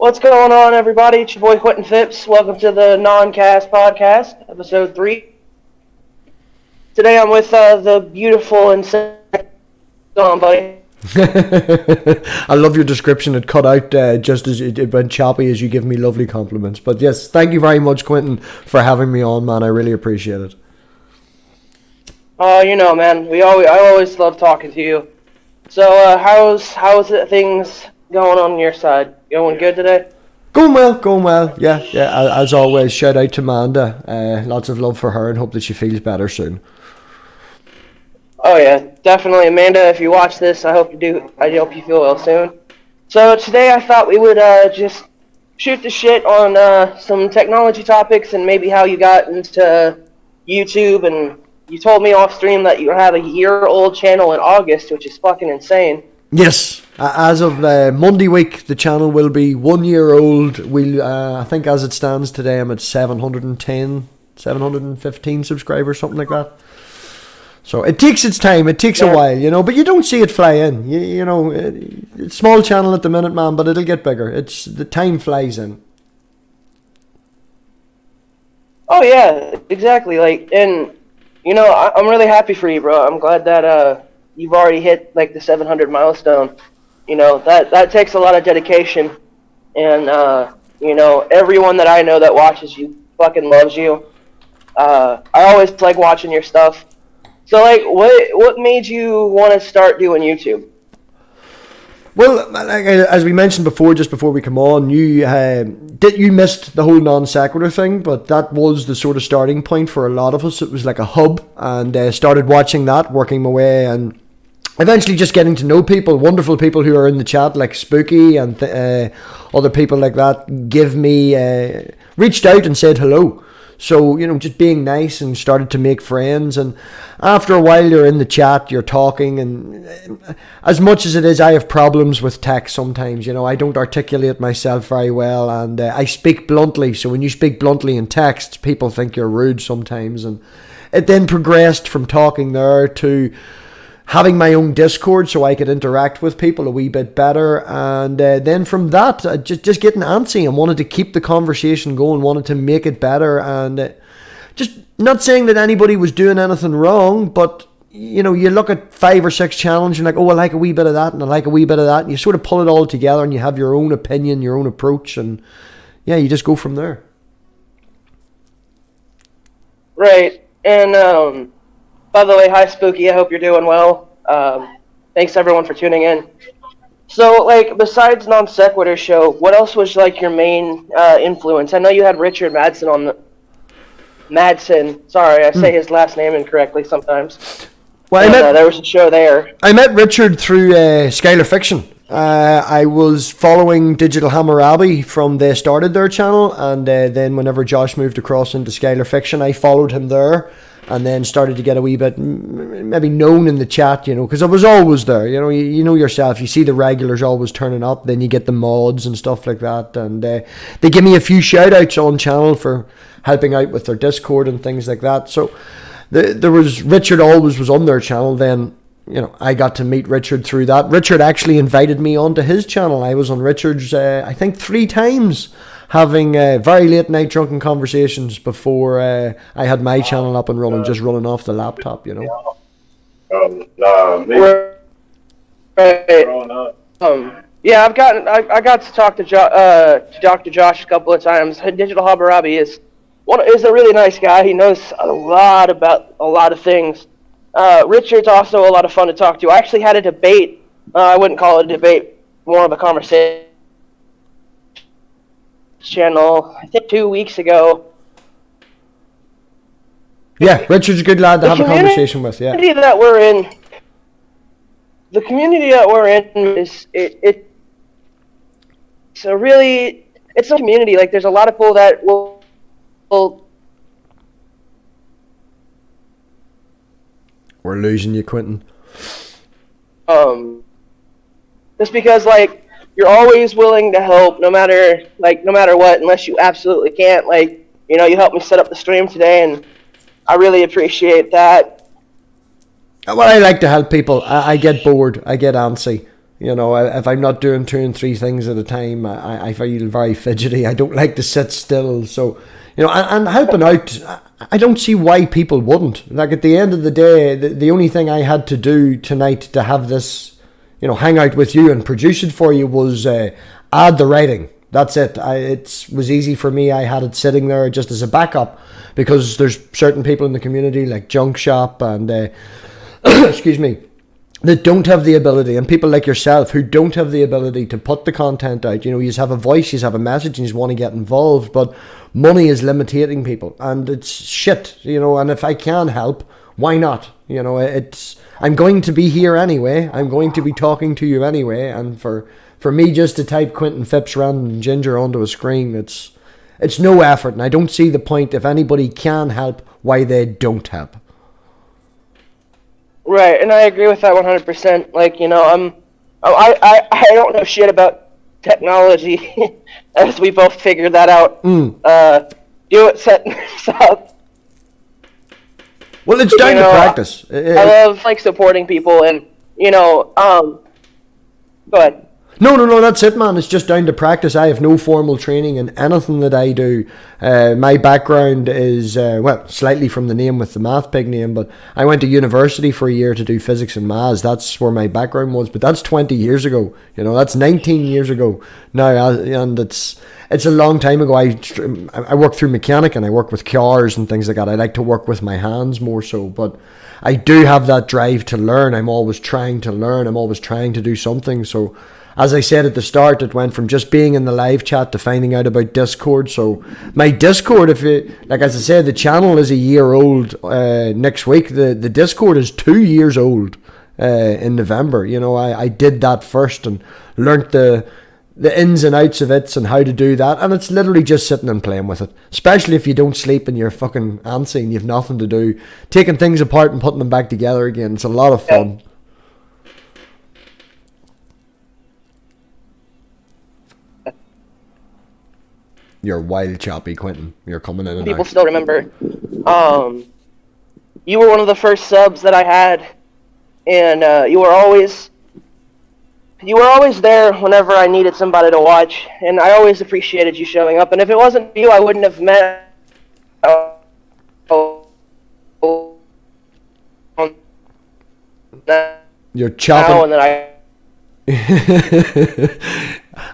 What's going on, everybody? It's your boy Quentin Phipps. Welcome to the Non-Cast Podcast, Episode 3. Today I'm with the beautiful and... Go on, buddy. I love your description. It cut out just as it went choppy as you give me lovely compliments. But yes, thank you very much, Quentin, for having me on, man. I really appreciate it. Oh, you know, man. I always love talking to you. So, how's things going on your side? Going good today? Going well. Yeah. As always, shout out to Amanda. Lots of love for her and hope that she feels better soon. Oh yeah, definitely, Amanda. If you watch this, I hope you do. I hope you feel well soon. So today, I thought we would just shoot the shit on some technology topics and maybe how you got into YouTube. And you told me off stream that you have a year-old channel in August, which is fucking insane. Yes, as of Monday week, the channel will be 1 year old. I think as it stands today, I'm at 715 subscribers, something like that. So it takes its time, it takes a while, but you don't see it fly in. It's small channel at the minute, man, but it'll get bigger. The time flies in. Oh yeah, exactly. I'm really happy for you, bro. I'm glad that you've already hit like the 700 milestone. That takes a lot of dedication, and everyone that I know that watches you fucking loves you. I always like watching your stuff. So what made you want to start doing YouTube? Well, as we mentioned before, just before we come on, you missed the whole non sequitur thing, but that was the sort of starting point for a lot of us. It was like a hub, and started watching that, working my way, and eventually just getting to know people, wonderful people who are in the chat, like Spooky and other people like that, reached out and said hello. So, just being nice and started to make friends. And after a while, you're in the chat, you're talking. And as much as it is, I have problems with text sometimes. I don't articulate myself very well. And I speak bluntly. So when you speak bluntly in text, people think you're rude sometimes. And it then progressed from talking there to having my own Discord so I could interact with people a wee bit better. And then from that, just getting antsy and wanted to keep the conversation going, wanted to make it better. And just not saying that anybody was doing anything wrong, but, you look at 5 or 6 challenges and like, oh, I like a wee bit of that and I like a wee bit of that. And you sort of pull it all together and you have your own opinion, your own approach. And yeah, you just go from there. Right. And, by the way, hi Spooky, I hope you're doing well. Thanks everyone for tuning in. So, besides Non Sequitur show, what else was, your main influence? I know you had Richard Madsen sorry, I say his last name incorrectly sometimes. Well, there was a show there. I met Richard through Skylar Fiction. I was following Digital Hammurabi from they started their channel, and then whenever Josh moved across into Skylar Fiction, I followed him there. And then started to get a wee bit maybe known in the chat, because I was always there. You know yourself. You see the regulars always turning up. Then you get the mods and stuff like that. And they give me a few shout outs on channel for helping out with their Discord and things like that. So there was Richard always was on their channel. Then I got to meet Richard through that. Richard actually invited me onto his channel. I was on Richard's I think 3 times. Having very late night drunken conversations before I had my channel up and running, just running off the laptop, Yeah, I got to talk to Dr. Josh a couple of times. Digital Hammurabi is a really nice guy. He knows a lot about a lot of things. Richard's also a lot of fun to talk to. I actually had a debate. I wouldn't call it a debate, more of a conversation. Channel, I think 2 weeks ago. Yeah, Richard's a good lad to have a conversation with. Yeah. The community that we're in is it's a community. There's a lot of people that will. We're losing you, Quentin. Just because you're always willing to help, no matter what, unless you absolutely can't. You helped me set up the stream today, and I really appreciate that. Well, I like to help people. I get bored. I get antsy. You know, if I'm not doing 2 and 3 things at a time, I feel very fidgety. I don't like to sit still. So, you know, and helping out, I don't see why people wouldn't. Like, at the end of the day, the only thing I had to do tonight to have this, you know, hang out with you and produce it for you was add the writing. That's it. It was easy for me. I had it sitting there just as a backup, because there's certain people in the community like Junk Shop and excuse me, that don't have the ability, and people like yourself who don't have the ability to put the content out. You know, you just have a voice, you have a message, and you want to get involved, but money is limiting people, and it's shit, you know. And if I can help, why not? You know, I'm going to be here anyway. I'm going to be talking to you anyway, and for me just to type Quentin Phipps random ginger onto a screen, it's no effort, and I don't see the point. If anybody can help, why they don't help. Right, and I agree with that 100%. Like, you know, I don't know shit about technology, as we both figured that out. Do it setting this up. Well, it's down to practice. I love, like, supporting people, and, you know, go ahead. No, that's it, man. It's just down to practice. I have no formal training in anything that I do. My background is, well, slightly from the name with the MathPig name, but I went to university for a year to do physics and maths. That's where my background was, but that's 20 years ago. You know, that's 19 years ago now, and it's a long time ago. I work through mechanic, and I work with cars and things like that. I like to work with my hands more so, but I do have that drive to learn. I'm always trying to learn. I'm always trying to do something, so... As I said at the start, it went from just being in the live chat to finding out about Discord. So my Discord, as I said, the channel is a year old next week. The Discord is 2 years old in November. You know, I did that first and learnt the ins and outs of it and how to do that. And it's literally just sitting and playing with it. Especially if you don't sleep and you're fucking antsy and you've nothing to do. Taking things apart and putting them back together again. It's a lot of fun. You're wild choppy, Quentin. You're coming in and people out. Still remember. You were one of the first subs that I had, and you were always there whenever I needed somebody to watch, and I always appreciated you showing up. And if it wasn't for you, I wouldn't have met. You're chopping. And then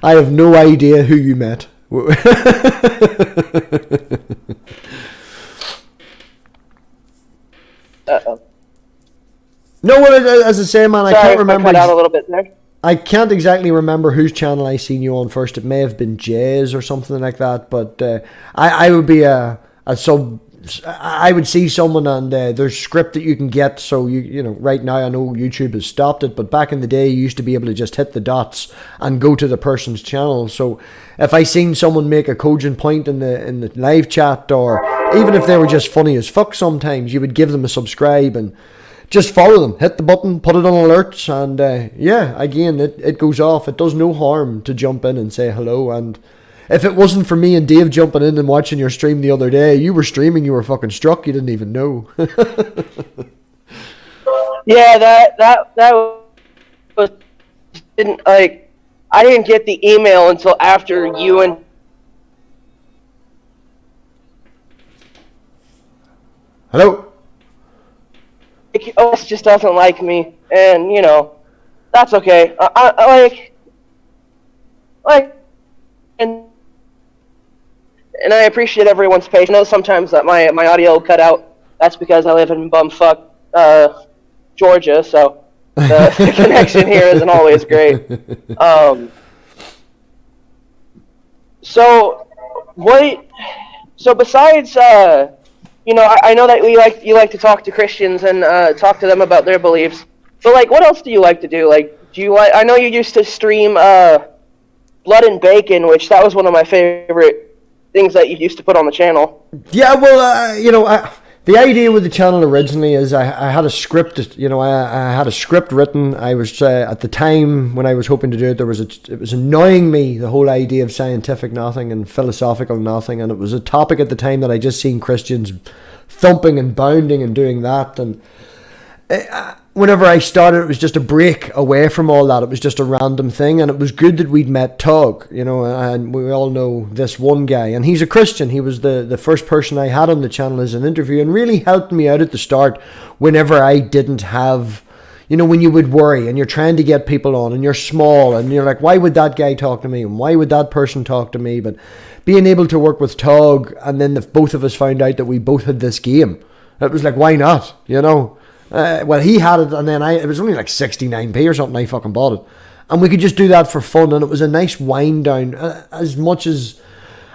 I have no idea who you met. Uh-oh. No, as I say, man, I can't remember. I cut out a little bit there. I can't exactly remember whose channel I seen you on first. It may have been Jay's or something like that. But I would be a sub. I would see someone, and there's script that you can get. So you know, right now I know YouTube has stopped it, but back in the day you used to be able to just hit the dots and go to the person's channel. So if I seen someone make a cogent point in the live chat, or even if they were just funny as fuck, sometimes you would give them a subscribe and just follow them. Hit the button, put it on alerts, and yeah, again, it goes off. It does no harm to jump in and say hello. And if it wasn't for me and Dave jumping in and watching your stream the other day, you were streaming, you were fucking struck, you didn't even know. Yeah, that was I didn't get the email until after you and Hello? OS just doesn't like me, and you know, that's okay. I and I appreciate everyone's patience. I know sometimes that my audio will cut out. That's because I live in bumfuck Georgia, so the connection here isn't always great. So besides, you know, I know that you like to talk to Christians and talk to them about their beliefs. So, like, what else do you like to do? Like, I know you used to stream Blood and Bacon, which that was one of my favorite things that you used to put on the channel. Yeah, well, you know, the idea with the channel originally is I had a script, you know, I had a script written. I was, at the time when I was hoping to do it, it was annoying me, the whole idea of scientific nothing and philosophical nothing, and it was a topic at the time that I just seen Christians thumping and bounding and doing that, and whenever I started, it was just a break away from all that. It was just a random thing, and it was good that we'd met Tug, you know, and we all know this one guy, and he's a Christian. He was the first person I had on the channel as an interview, and really helped me out at the start whenever I didn't have, you know, when you would worry and you're trying to get people on and you're small and you're like, why would that guy talk to me and why would that person talk to me? But being able to work with Tug, and then both of us found out that we both had this game, it was like, why not, you know? Well, he had it, and then it was only like 69p or something. I fucking bought it, and we could just do that for fun, and it was a nice wind down. As much as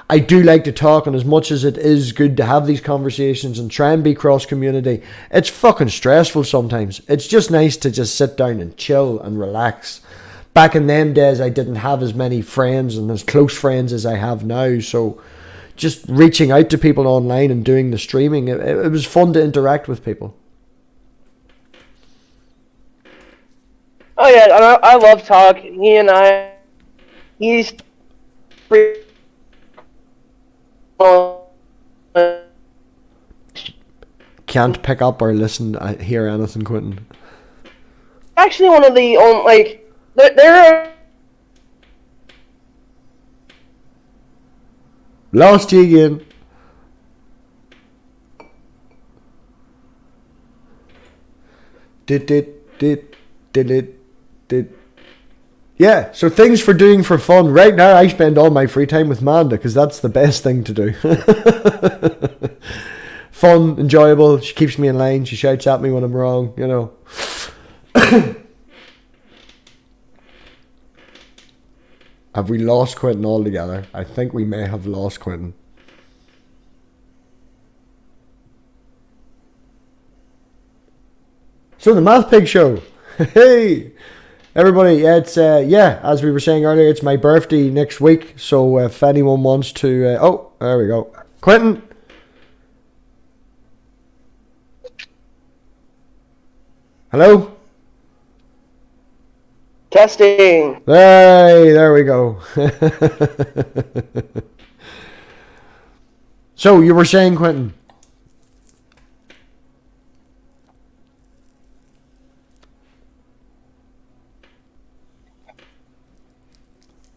I do like to talk, and as much as it is good to have these conversations and try and be cross community, it's fucking stressful sometimes. It's just nice to just sit down and chill and relax. Back in them days, I didn't have as many friends and as close friends as I have now, so just reaching out to people online and doing the streaming, it was fun to interact with people. Oh yeah, and I love Tug. He's free. Can't pick up or listen, hear anything, Quentin. Actually, one of the only, like, there are... Lost you again. Did. Yeah, so things for doing for fun. Right now, I spend all my free time with Manda because that's the best thing to do. Fun, enjoyable. She keeps me in line. She shouts at me when I'm wrong, you know. Have we lost Quentin altogether? I think we may have lost Quentin. So the MathPig show. Hey, everybody. Yeah, it's as we were saying earlier, it's my birthday next week. So if anyone wants to, oh, there we go, Quentin. Hello. Testing. Hey, there we go. So you were saying, Quentin?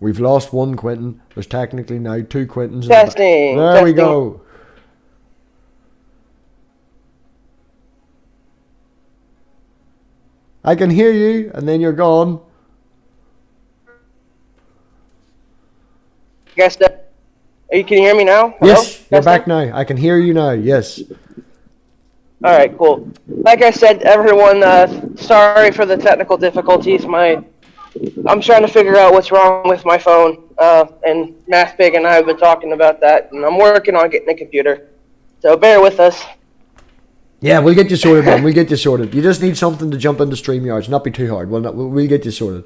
We've lost one Quentin. There's technically now two Quentins. Testing. There Testing. we go. I can hear you, and then you're gone. Guess that. Can you hear me now? Hello? Yes, you're back now. I can hear you now. Yes. All right, cool. Like I said, everyone, sorry for the technical difficulties. I'm trying to figure out what's wrong with my phone, and MathPig and I have been talking about that, and I'm working on getting a computer. So bear with us. Yeah, we'll get you sorted, man. We'll get you sorted. You just need something to jump into StreamYards. Not be too hard. We'll get you sorted.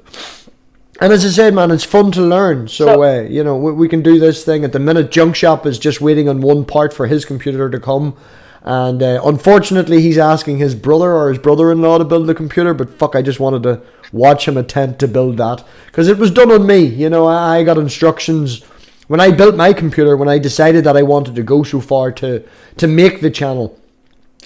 And as I said, man, it's fun to learn. So you know, we can do this thing. At the minute, Junk Shop is just waiting on one part for his computer to come. And unfortunately, he's asking his brother or his brother-in-law to build the computer. But fuck, I just wanted to watch him attempt to build that. Because it was done on me. You know, I got instructions. When I built my computer, when I decided that I wanted to go so far to make the channel,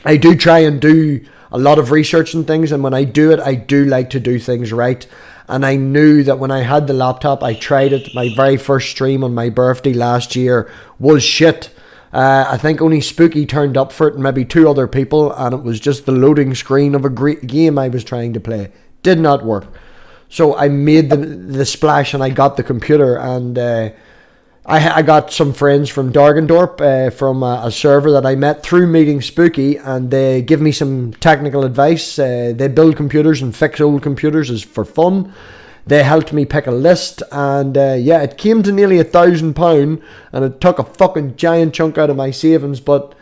I do try and do a lot of research and things, and when I do it, I do like to do things right. And I knew that when I had the laptop, I tried it. My very first stream on my birthday last year was shit. I think only Spooky turned up for it and maybe two other people, and it was just the loading screen of a great game I was trying to play. Did not work. So I made the splash and I got the computer, and I got some friends from Dargendorp, from a server that I met through meeting Spooky, and they give me some technical advice. They build computers and fix old computers is for fun. They helped me pick a list, and yeah, it came to nearly £1,000, and it took a fucking giant chunk out of my savings, but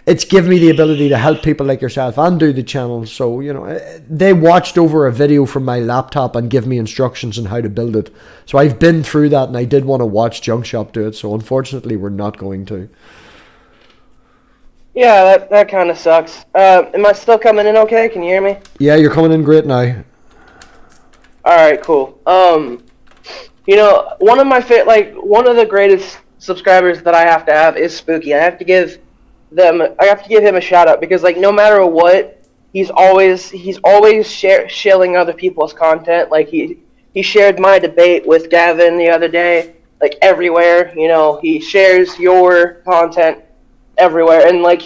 it's given me the ability to help people like yourself and do the channel. So, you know, they watched over a video from my laptop and give me instructions on how to build it. So I've been through that, and I did want to watch Junk Shop do it. So unfortunately, we're not going to. Yeah, that kind of sucks. Am I still coming in okay? Can you hear me? Yeah, you're coming in great now. All right, cool. You know, one of the greatest subscribers that I have to have is Spooky. I have to give him a shout out because, like, no matter what, he's always shilling other people's content. Like he shared my debate with Gavin the other day, like everywhere. You know, he shares your content everywhere, and like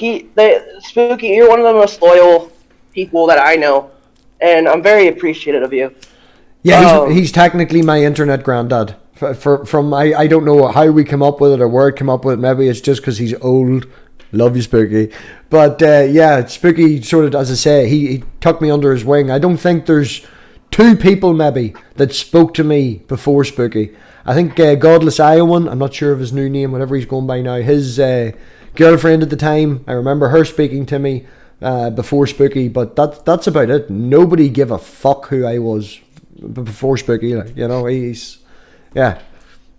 Spooky, you're one of the most loyal people that I know, and I'm very appreciative of you. Yeah, he's technically my internet granddad. From I don't know how we come up with it or where it came up with it. Maybe it's just because he's old. Love you, Spooky. But yeah, Spooky sort of, as I say, he took me under his wing. I don't think there's two people maybe that spoke to me before Spooky. I think Godless Iowan, I'm not sure of his new name, whatever he's going by now, his girlfriend at the time, I remember her speaking to me before Spooky, but that's about it. Nobody gave a fuck who I was before Spooky. Like, you know, he's, yeah,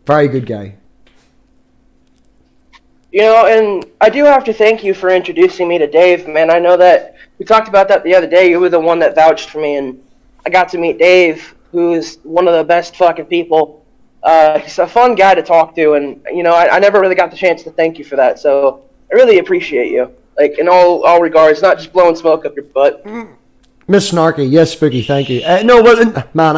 very good guy. You know, and I do have to thank you for introducing me to Dave, man. I know that we talked about that the other day. You were the one that vouched for me, and I got to meet Dave, who's one of the best fucking people. He's a fun guy to talk to, and, you know, I never really got the chance to thank you for that, so I really appreciate you. Like, in all regards, not just blowing smoke up your butt. Miss Snarky, yes, Spooky, thank you. No, well, man,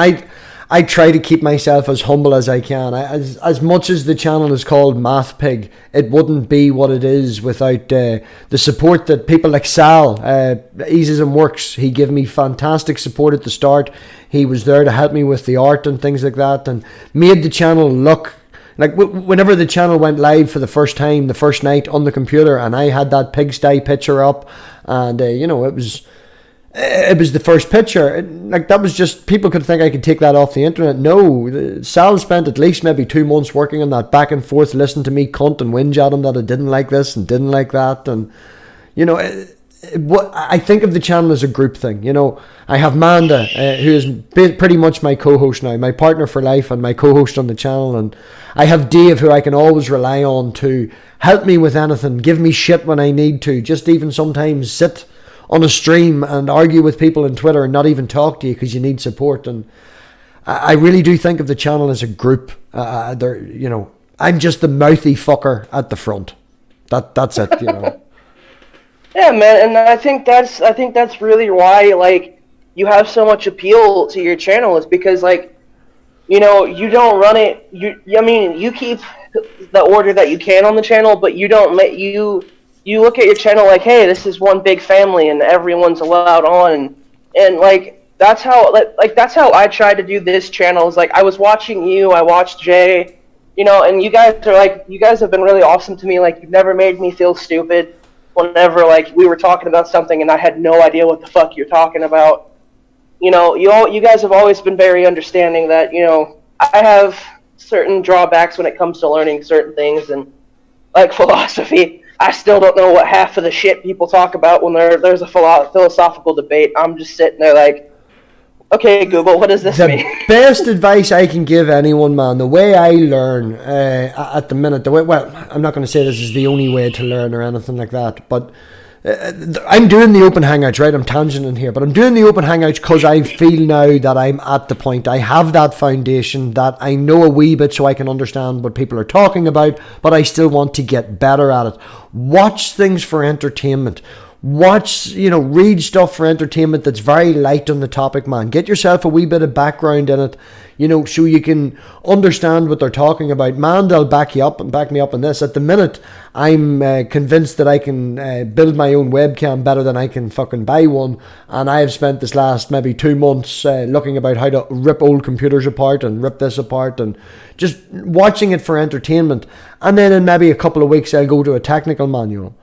I try to keep myself as humble as I can. As much as the channel is called MathPig, it wouldn't be what it is without the support that people like Sal, Eases and Works, he gave me fantastic support at the start. He was there to help me with the art and things like that, and made the channel look like whenever the channel went live for the first time, the first night on the computer, and I had that pigsty picture up, and you know, it was the first picture. Like, that was just, people could think I could take that off the internet. No, Sal spent at least maybe 2 months working on that, back and forth, listening to me cunt and whinge at him that I didn't like this and didn't like that. And, you know, what I think of the channel as a group thing. You know, I have Manda, who is pretty much my co-host now, my partner for life and my co-host on the channel. And I have Dave, who I can always rely on to help me with anything, give me shit when I need to, just even sometimes sit on a stream and argue with people on Twitter and not even talk to you because you need support. And I really do think of the channel as a group. You know, I'm just the mouthy fucker at the front. That's it. You know. Yeah, man, and I think that's really why, like, you have so much appeal to your channel, is because, like, you know, you don't run it. I mean, you keep the order that you can on the channel, but you don't let you look at your channel like, hey, this is one big family and everyone's allowed on, and like that's how I tried to do this channel. Is like, I was watching you, I watched Jay, you know, and you guys have been really awesome to me. Like, you've never made me feel stupid whenever, like, we were talking about something and I had no idea what the fuck you're talking about. You know, you guys have always been very understanding that, you know, I have certain drawbacks when it comes to learning certain things, and like philosophy, I still don't know what half of the shit people talk about when there's a philosophical debate. I'm just sitting there like, okay, Google, what does this mean? The best advice I can give anyone, man, the way I learn at the minute, well, I'm not going to say this is the only way to learn or anything like that, but I'm doing the open hangouts, right? I'm tangenting here, but I'm doing the open hangouts because I feel now that I'm at the point, I have that foundation, that I know a wee bit so I can understand what people are talking about, but I still want to get better at it. Watch things for entertainment. Watch, you know, read stuff for entertainment that's very light on the topic, man. Get yourself a wee bit of background in it, you know, so you can understand what they're talking about. Man, they'll back you up and back me up on this. At the minute, I'm convinced that I can build my own webcam better than I can fucking buy one. And I have spent this last maybe 2 months looking about how to rip old computers apart and rip this apart and just watching it for entertainment. And then in maybe a couple of weeks, I'll go to a technical manual.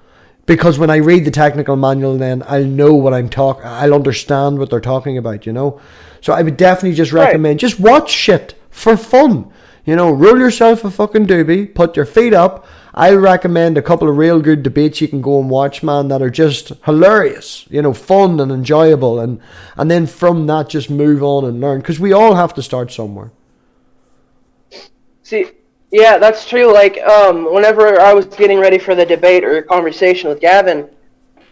Because when I read the technical manual, then I'll know what I'll understand what they're talking about, you know. So I would definitely just recommend, just watch shit for fun. You know, roll yourself a fucking doobie, put your feet up. I'll recommend a couple of real good debates you can go and watch, man, that are just hilarious, you know, fun and enjoyable. And then from that, just move on and learn. Because we all have to start somewhere. See, yeah, that's true. Like, whenever I was getting ready for the debate or conversation with Gavin,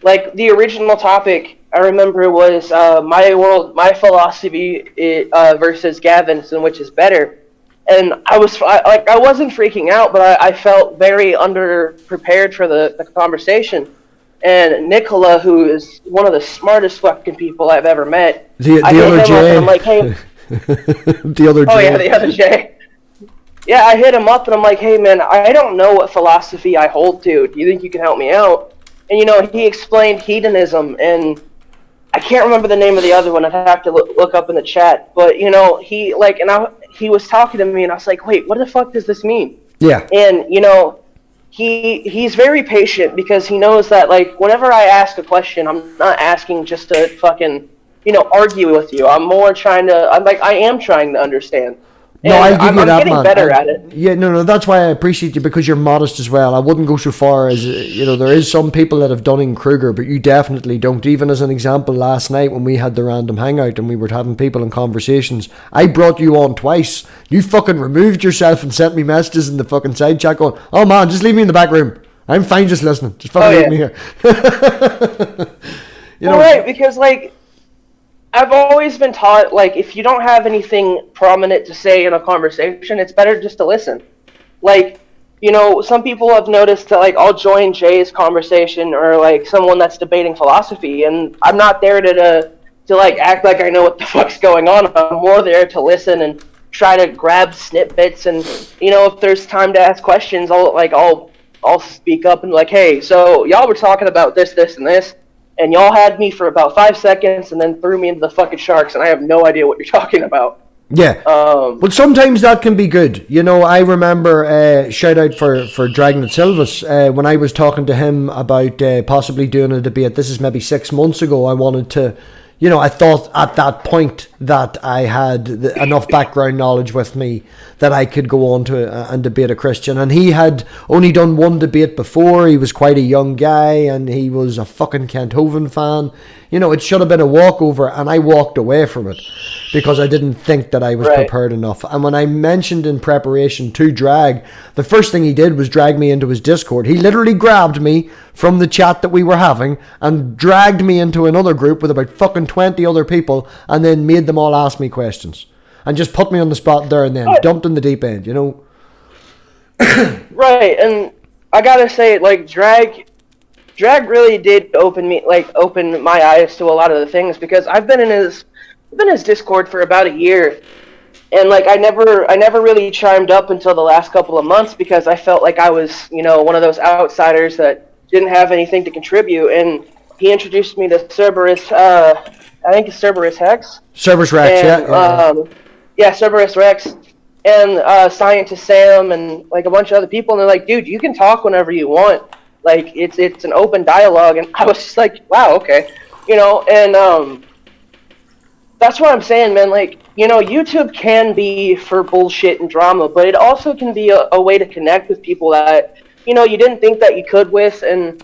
like, the original topic I remember was my philosophy versus Gavin's, and which is better. And I wasn't freaking out, but I felt very underprepared for the conversation. And Nicola, who is one of the smartest fucking people I've ever met, The I hit other him up Jay. and I'm like, hey, The other Jay. oh yeah, the other Jay. Yeah, I hit him up and I'm like, hey man, I don't know what philosophy I hold to. Do you think you can help me out? And he explained hedonism, and I can't remember the name of the other one. I'd have to look up in the chat. But he was talking to me, and I was like, wait, what the fuck does this mean? Yeah. And he's very patient, because he knows that, like, whenever I ask a question, I'm not asking just to fucking argue with you. I am trying to understand. No, I'll give you I'm that, getting man. better at it. Yeah, no, that's why I appreciate you, because you're modest as well. I wouldn't go so far as, there is some people that have Dunning-Kruger, but you definitely don't. Even as an example, last night when we had the random hangout and we were having people in conversations, I brought you on twice. You fucking removed yourself and sent me messages in the fucking side chat going, oh man, just leave me in the back room. I'm fine just listening. Just fucking leave me here. Right, because, like, I've always been taught, like, if you don't have anything prominent to say in a conversation, it's better just to listen. Like, some people have noticed that, like, I'll join Jay's conversation, or, like, someone that's debating philosophy, and I'm not there to like, act like I know what the fuck's going on. I'm more there to listen and try to grab snippets, and, if there's time to ask questions, I'll speak up and, like, hey, so y'all were talking about this, this, and this, and y'all had me for about 5 seconds and then threw me into the fucking sharks, and I have no idea what you're talking about. Yeah. But sometimes that can be good. I remember, shout out for Dragnet Silvas, when I was talking to him about possibly doing a debate. This is maybe 6 months ago. I wanted to, I thought at that point that I had enough background knowledge with me that I could go on to and debate a Christian. And he had only done one debate before. He was quite a young guy, and he was a fucking Kent Hovind fan. It should have been a walkover, and I walked away from it because I didn't think that I was prepared enough. And when I mentioned in preparation to drag, the first thing he did was drag me into his Discord. He literally grabbed me from the chat that we were having and dragged me into another group with about fucking 20 other people, and then made them all ask me questions. And just put me on the spot there and then, dumped in the deep end, Right, and I gotta say, like, drag really did open my eyes to a lot of the things, because I've been in his Discord for about a year, and, like, I never really chimed up until the last couple of months, because I felt like I was, one of those outsiders that didn't have anything to contribute. And he introduced me to Cerberus, I think it's Cerberus Hex. Cerberus Rex, and, Cerberus Rex, and Scientist Sam, and, like, a bunch of other people, and they're like, dude, you can talk whenever you want. Like, it's an open dialogue, and I was just like, wow, okay. And that's what I'm saying, man. Like, YouTube can be for bullshit and drama, but it also can be a way to connect with people that, you didn't think that you could with. And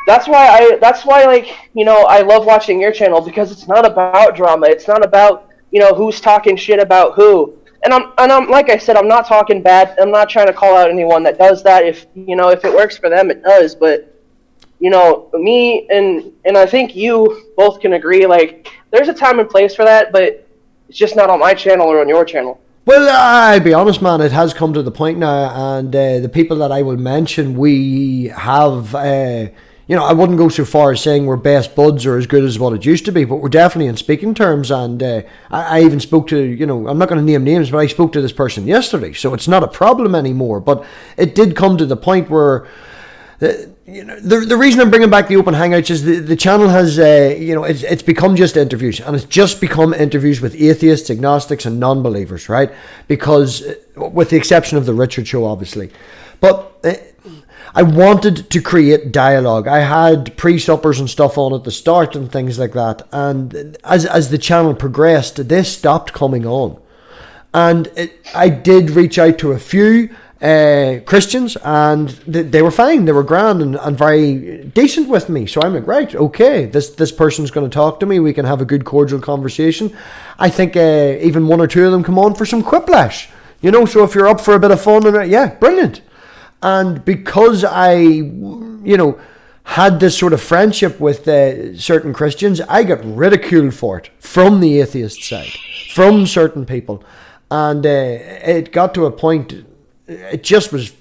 that's why I love watching your channel, because it's not about drama. It's not about, who's talking shit about who. And I'm like I said, I'm not talking bad. I'm not trying to call out anyone that does that. If it works for them, it does. But me and I think you both can agree, like, there's a time and place for that, but it's just not on my channel or on your channel. Well, I'll be honest, man, it has come to the point now, and the people that I will mention, we have, I wouldn't go so far as saying we're best buds or as good as what it used to be, but we're definitely in speaking terms. And I even spoke to, I'm not going to name names, but I spoke to this person yesterday, so it's not a problem anymore. But it did come to the point where, the reason I'm bringing back the open hangouts is the channel has, it's become just interviews, and it's just become interviews with atheists, agnostics, and non-believers, right? Because, with the exception of the Richard Show, obviously. But I wanted to create dialogue. I had pre-suppers and stuff on at the start and things like that. And as the channel progressed, they stopped coming on. And I did reach out to a few Christians, and they were fine. They were grand and very decent with me. So I'm like, right, okay, this person's going to talk to me. We can have a good, cordial conversation. I think even one or two of them come on for some quiplash. So if you're up for a bit of fun, yeah, brilliant. And because I, had this sort of friendship with certain Christians, I got ridiculed for it from the atheist side, from certain people. And it got to a point, it just was,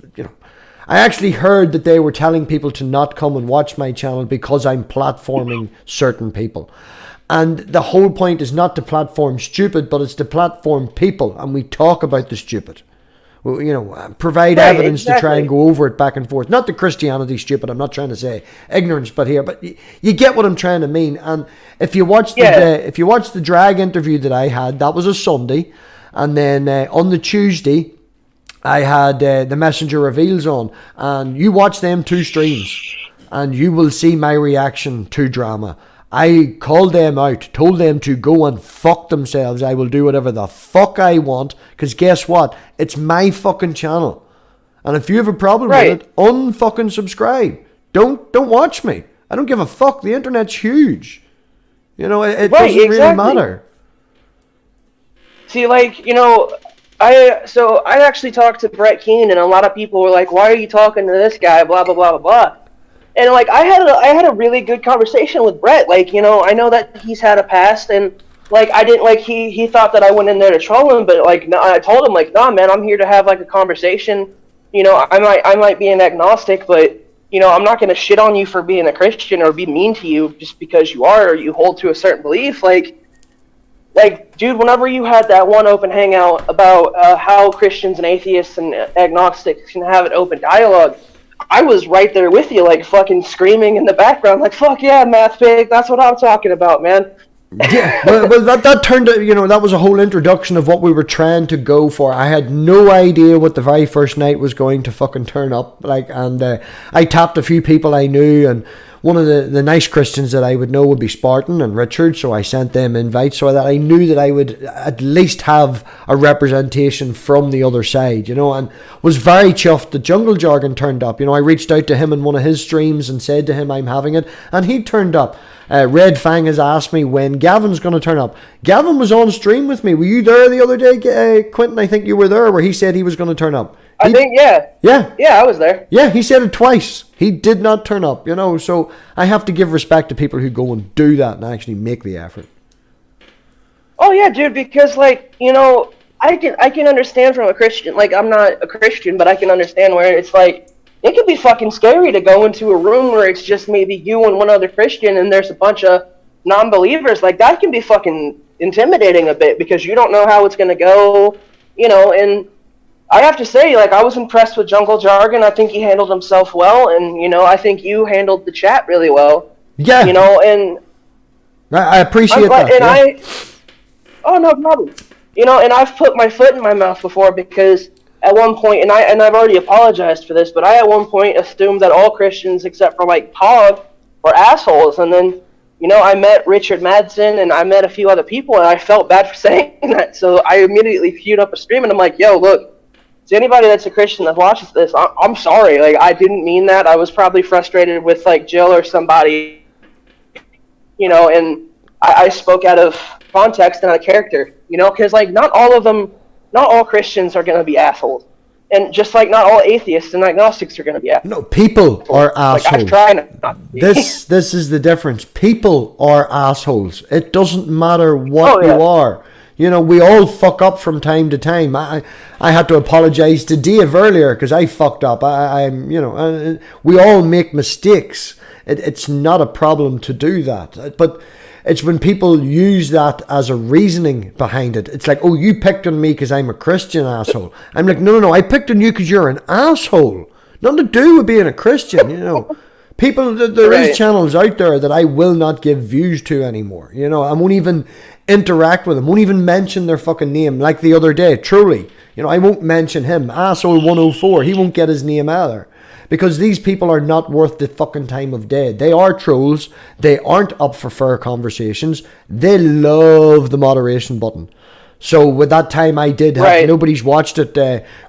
I actually heard that they were telling people to not come and watch my channel because I'm platforming certain people. And the whole point is not to platform stupid, but it's to platform people, and we talk about the stupid. Provide evidence to try and go over it back and forth. Not that Christianity's stupid, I'm not trying to say ignorance, but you get what I'm trying to mean. And if you watch the drag interview that I had, that was a Sunday, and then on the Tuesday I had the Messenger Reveals on, and you watch them 2 streams and you will see my reaction to drama. I called them out, told them to go and fuck themselves. I will do whatever the fuck I want, because guess what? It's my fucking channel. And if you have a problem with it, unfucking subscribe. Don't watch me. I don't give a fuck. The internet's huge. It doesn't really matter. See, I actually talked to Brett Keane, and a lot of people were like, "Why are you talking to this guy?" Blah blah blah blah blah. And I had a really good conversation with Brett. I know that he's had a past, and I didn't he thought that I went in there to troll him, but no, I told him nah, man, I'm here to have a conversation. I might be an agnostic, but I'm not gonna shit on you for being a Christian or be mean to you just because you are or you hold to a certain belief. Dude, whenever you had that one open hangout about how Christians and atheists and agnostics can have an open dialogue, I was right there with you, fucking screaming in the background, fuck yeah, MathPig, that's what I'm talking about, man. Yeah, well, that turned out, that was a whole introduction of what we were trying to go for. I had no idea what the very first night was going to fucking turn up, and I tapped a few people I knew, and one of the nice Christians that I would know would be Spartan and Richard, so I sent them invites so that I knew that I would at least have a representation from the other side, and was very chuffed that Jungle Jargon turned up. I reached out to him in one of his streams and said to him I'm having it, and he turned up. Red Fang has asked me when Gavin's going to turn up. Gavin was on stream with me. Were you there the other day, Quentin? I think you were there, where he said he was going to turn up. I think, yeah. Yeah. Yeah, I was there. Yeah, he said it twice. He did not turn up, so I have to give respect to people who go and do that and actually make the effort. Oh, yeah, dude, because, I can understand from a Christian, I'm not a Christian, but I can understand where it's it could be fucking scary to go into a room where it's just maybe you and one other Christian and there's a bunch of non-believers. That can be fucking intimidating a bit because you don't know how it's going to go, and I have to say, I was impressed with Jungle Jargon. I think he handled himself well, and, I think you handled the chat really well. Yeah. And I appreciate that. And oh, no problem. And I've put my foot in my mouth before because at one point, and I've already apologized for this, but I at one point assumed that all Christians except for Pog were assholes, and then I met Richard Madsen and I met a few other people, and I felt bad for saying that, so I immediately queued up a stream, and I'm like, yo, look, to anybody that's a Christian that watches this, I'm sorry, I didn't mean that. I was probably frustrated with Jill or somebody, and I spoke out of context and out of character, because not all Christians are going to be assholes. And just not all atheists and agnostics are going to be assholes. No, people are assholes. I try not to be. This is the difference. People are assholes. It doesn't matter what you are. We all fuck up from time to time. I had to apologize to Dave earlier because I fucked up. We all make mistakes. It's not a problem to do that. But it's when people use that as a reasoning behind it. It's oh, you picked on me because I'm a Christian, asshole. I'm no, I picked on you because you're an asshole. Nothing to do with being a Christian, People, there is channels out there that I will not give views to anymore. I won't even interact with them, won't even mention their fucking name. Like the other day, truly, I won't mention him. Asshole 104, he won't get his name either. Because these people are not worth the fucking time of day. They are trolls. They aren't up for fair conversations. They love the moderation button. So with that time I did have, nobody's watched it,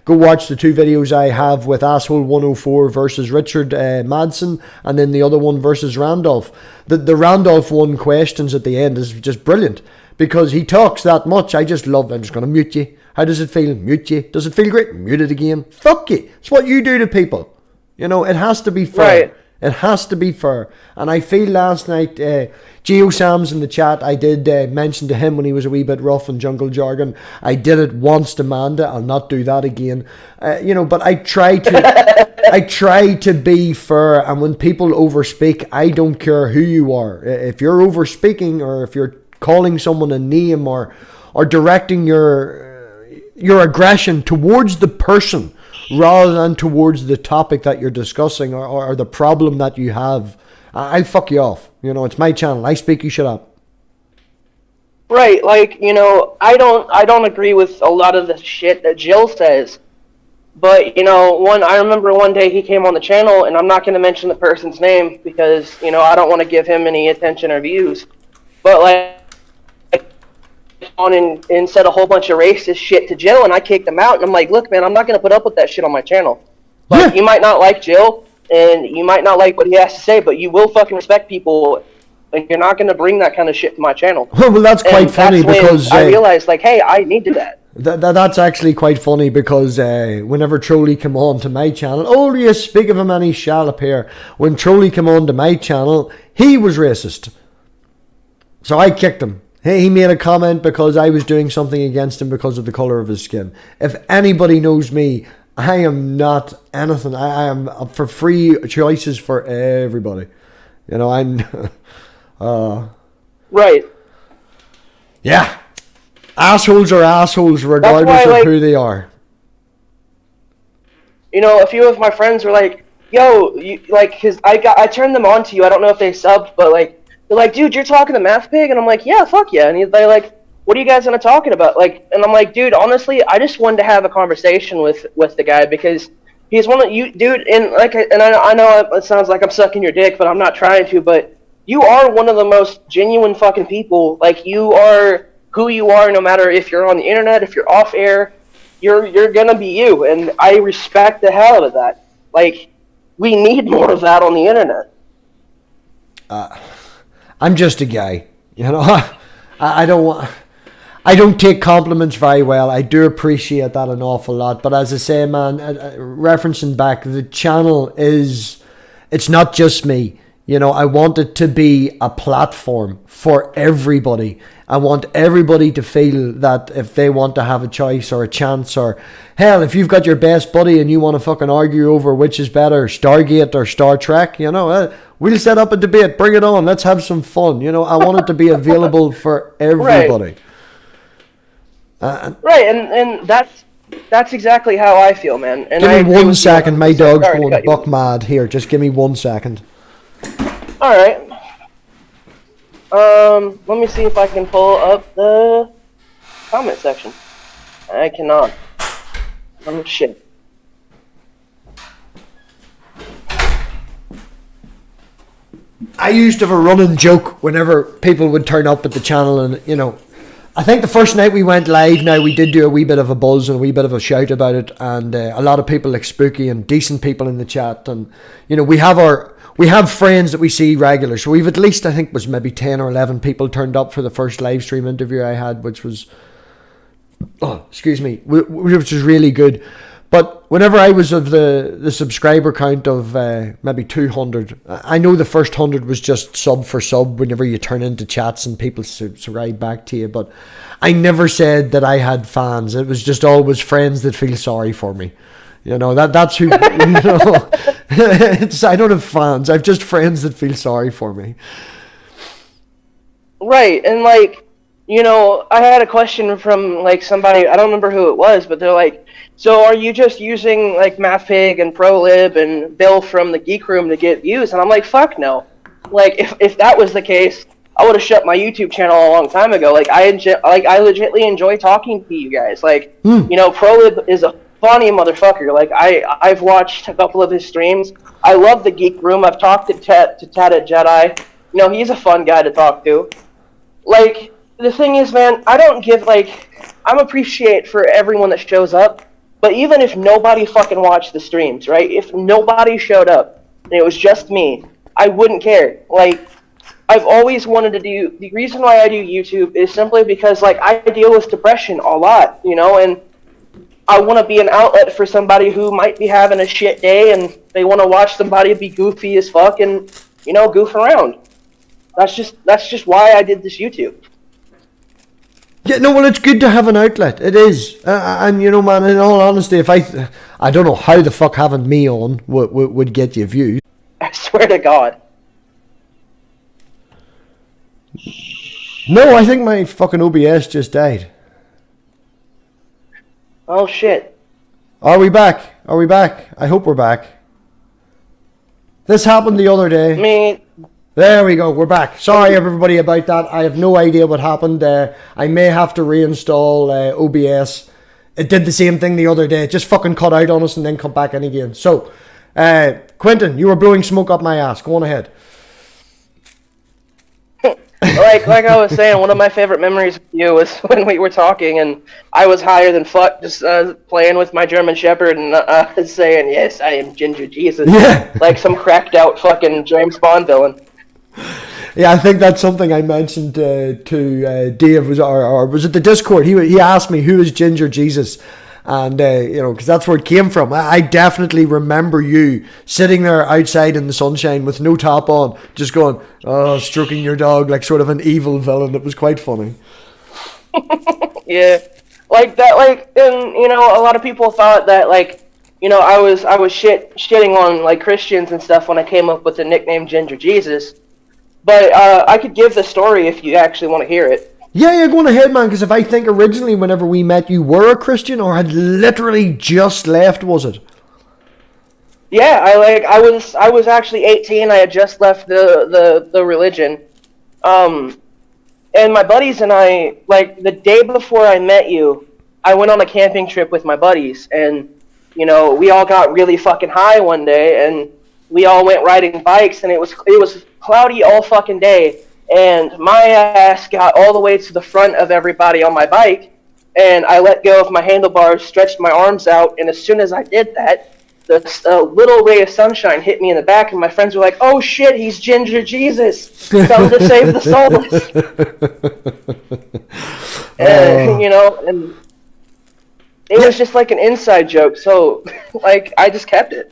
go watch the 2 videos I have with Asshole 104 versus Richard Madsen, and then the other one versus Randolph. The Randolph one questions at the end is just brilliant, because he talks that much. I just love it. I'm just going to mute you. How does it feel? Mute you. Does it feel great? Mute it again. Fuck you. It's what you do to people. It has to be fair. It has to be fair. And I feel last night, GeoSam's in the chat, I did mention to him when he was a wee bit rough in jungle jargon. I did it once to Manda. I'll not do that again. But I try to be fair. And when people overspeak, I don't care who you are. If you're overspeaking, or if you're calling someone a name, or directing your aggression towards the person rather than towards the topic that you're discussing, or the problem that you have, I'll fuck you off. It's my channel. I speak, you shut up. Right, like, I don't agree with a lot of the shit that Jill says. But, I remember one day he came on the channel, and I'm not going to mention the person's name because, I don't want to give him any attention or views. But, like, on and said a whole bunch of racist shit to Jill, and I kicked him out, and I'm like, look, man, I'm not going to put up with that shit on my channel. Like, you might not like Jill, and you might not like what he has to say, but you will fucking respect people, and you're not going to bring that kind of shit to my channel. Well, that's quite funny, because I realized, like, hey, I need to do that. That's actually quite funny, because whenever Trolley come on to my channel, oh, you speak of him and he shall appear. When Trolley come on to my channel, he was racist. So I kicked him. He made a comment because I was doing something against him because of the colour of his skin. If anybody knows me, I am not anything. I am for free choices for everybody. I'm... Right. Yeah. Assholes are assholes regardless of who they are. A few of my friends were like, yo, because I turned them on to you. I don't know if they subbed, but, like, they're like, dude, you're talking to MathPig? And I'm like, yeah, fuck yeah. And they're like, what are you guys gonna talking about? Like, and I'm like, dude, honestly, I just wanted to have a conversation with the guy, because he's one of you, dude. And I know it sounds like I'm sucking your dick, but I'm not trying to. But you are one of the most genuine fucking people. Like, you are who you are, no matter if you're on the internet, if you're off air, you're gonna be you, and I respect the hell out of that. Like, we need more of that on the internet. I'm just a guy, I don't take compliments very well. I do appreciate that an awful lot. But as I say, man, referencing back, the channel it's not just me. I want it to be a platform for everybody. I want everybody to feel that if they want to have a choice or a chance, or hell, if you've got your best buddy and you want to fucking argue over which is better, Stargate or Star Trek, we'll set up a debate. Bring it on. Let's have some fun. I want it to be available for everybody. Right, and that's exactly how I feel, man. And give me 1 second. My dog's going buck mad. Here, just give me 1 second. All right. Let me see if I can pull up the comment section. I cannot. Oh, shit. I used to have a running joke whenever people would turn up at the channel, and, I think the first night we went live, now we did do a wee bit of a buzz and a wee bit of a shout about it, and a lot of people like Spooky and decent people in the chat, and, we have friends that we see regular, so we've at least, I think, was maybe 10 or 11 people turned up for the first live stream interview I had, which was, which was really good. But whenever I was of the subscriber count of maybe 200, I know the first 100 was just sub for sub whenever you turn into chats and people subscribe back to you, but I never said that I had fans. It was just always friends that feel sorry for me. That's who, I don't have fans. I've just friends that feel sorry for me. Right, and like, I had a question from like somebody, I don't remember who it was, but they're like, so are you just using like MathPig and ProLib and Bill from the Geek Room to get views? And I'm like, fuck no. Like, if that was the case, I would have shut my YouTube channel a long time ago. Like, I legitimately enjoy talking to you guys. Like, ProLib is a funny motherfucker. Like, I've watched a couple of his streams. I love the Geek Room. I've talked to Tat Jedi. He's a fun guy to talk to. Like, the thing is, man, I don't give, like, I'm appreciate for everyone that shows up, but even if nobody fucking watched the streams, right? If nobody showed up and it was just me, I wouldn't care. Like, I've always wanted to do, the reason why I do YouTube is simply because, like, I deal with depression a lot, and I want to be an outlet for somebody who might be having a shit day, and They want to watch somebody be goofy as fuck and, goof around. That's just why I did this YouTube. Yeah, no, well, it's good to have an outlet. It is. And, man, in all honesty, if I don't know how the fuck having me on would get you views. I swear to God. No, I think my fucking OBS just died. Oh, shit. Are we back? I hope we're back. This happened the other day. There we go, we're back. Sorry everybody about that. I have no idea what happened. I may have to reinstall OBS. It did the same thing the other day. It just fucking cut out on us and then come back in again. So, Quentin, you were blowing smoke up my ass. Go on ahead. like I was saying, one of my favorite memories of you was when we were talking and I was higher than fuck, just playing with my German Shepherd and saying, yes, I am Ginger Jesus. Yeah. Like some cracked out fucking James Bond villain. Yeah, I think that's something I mentioned to Dave, or was it the Discord? He asked me who is Ginger Jesus, and because that's where it came from. I definitely remember you sitting there outside in the sunshine with no top on, just going, stroking your dog like sort of an evil villain. It was quite funny. Yeah, like that. And a lot of people thought that I was shitting on like Christians and stuff when I came up with the nickname Ginger Jesus. But I could give the story if you actually want to hear it. Yeah, go on ahead, man, because if I think originally whenever we met you were a Christian or had literally just left, was it? Yeah, I was actually 18. I had just left the religion. And my buddies and I, like, the day before I met you, I went on a camping trip with my buddies. And, we all got really fucking high one day, and we all went riding bikes, and it was cloudy all fucking day, and my ass got all the way to the front of everybody on my bike, and I let go of my handlebars, stretched my arms out, and as soon as I did that, the little ray of sunshine hit me in the back, and my friends were like, oh shit, he's Ginger Jesus, come to save the souls. And, and it was just like an inside joke, so, I just kept it.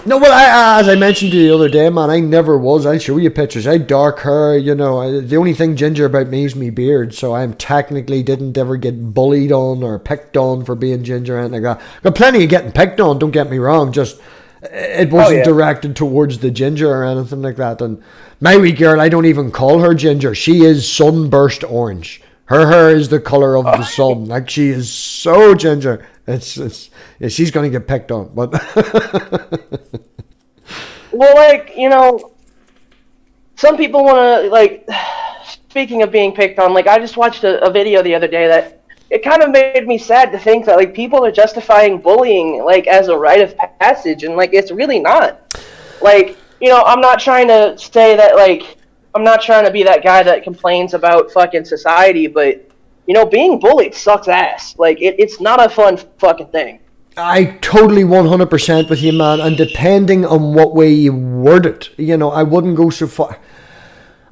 No, well, as I mentioned to you the other day, man, I never was. I'll show you pictures. I had dark hair, the only thing ginger about me is me beard, so I technically didn't ever get bullied on or picked on for being ginger or anything like that. Got plenty of getting picked on, don't get me wrong, just it wasn't directed towards the ginger or anything like that. And my wee girl, I don't even call her ginger. She is sunburst orange. Her hair is the colour of the sun. Like, she is so ginger. She's going to get picked on. But well, some people want to, speaking of being picked on, I just watched a video the other day that it kind of made me sad to think that, people are justifying bullying, as a rite of passage, and, it's really not. I'm not trying to say that, I'm not trying to be that guy that complains about fucking society, but, being bullied sucks ass. It's not a fun fucking thing. I totally 100% with you, man. And depending on what way you word it, I wouldn't go so far.